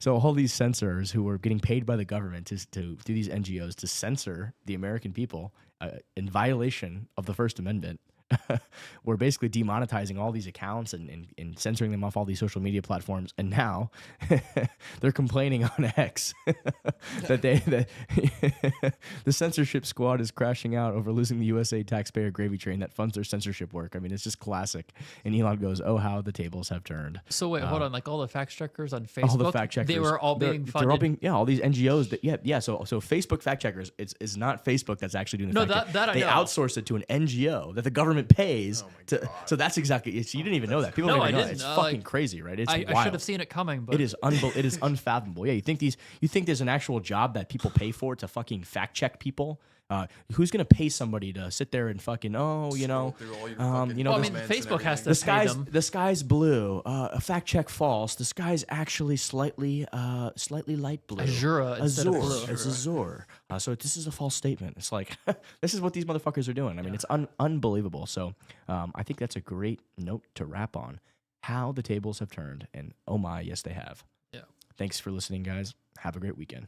all these censors who were getting paid by the government to through these NGOs to censor the American people in violation of the First Amendment, we're basically demonetizing all these accounts and censoring them off all these social media platforms. And now they're complaining on X that the censorship squad is crashing out over losing the USA taxpayer gravy train that funds their censorship work. I mean, it's just classic. And Elon goes, oh, how the tables have turned. So wait, hold on. Like all the fact checkers on Facebook, all the fact checkers, they were all being funded. All these NGOs that, So Facebook fact checkers, it's not Facebook that's actually doing the fact check. I They know. outsource it to an NGO that the government pays to. So that's exactly. You didn't even know that. People No, don't even I know that. didn't. It's fucking crazy, right? It's wild. I should have seen it coming, but It is it is unfathomable. Yeah, you think there's an actual job that people pay for to fucking fact check people? Who's gonna pay somebody to sit there and fucking through all your fucking Well, I mean, comments and Facebook has to everything. pay them. the sky's blue. A fact check false. The sky's actually slightly light blue. Azura instead of blue. It's azure. So this is a false statement. It's like this is what these motherfuckers are doing. I mean, it's unbelievable. So I think that's a great note to wrap on. How the tables have turned, and oh my, yes they have. Yeah. Thanks for listening, guys. Have a great weekend.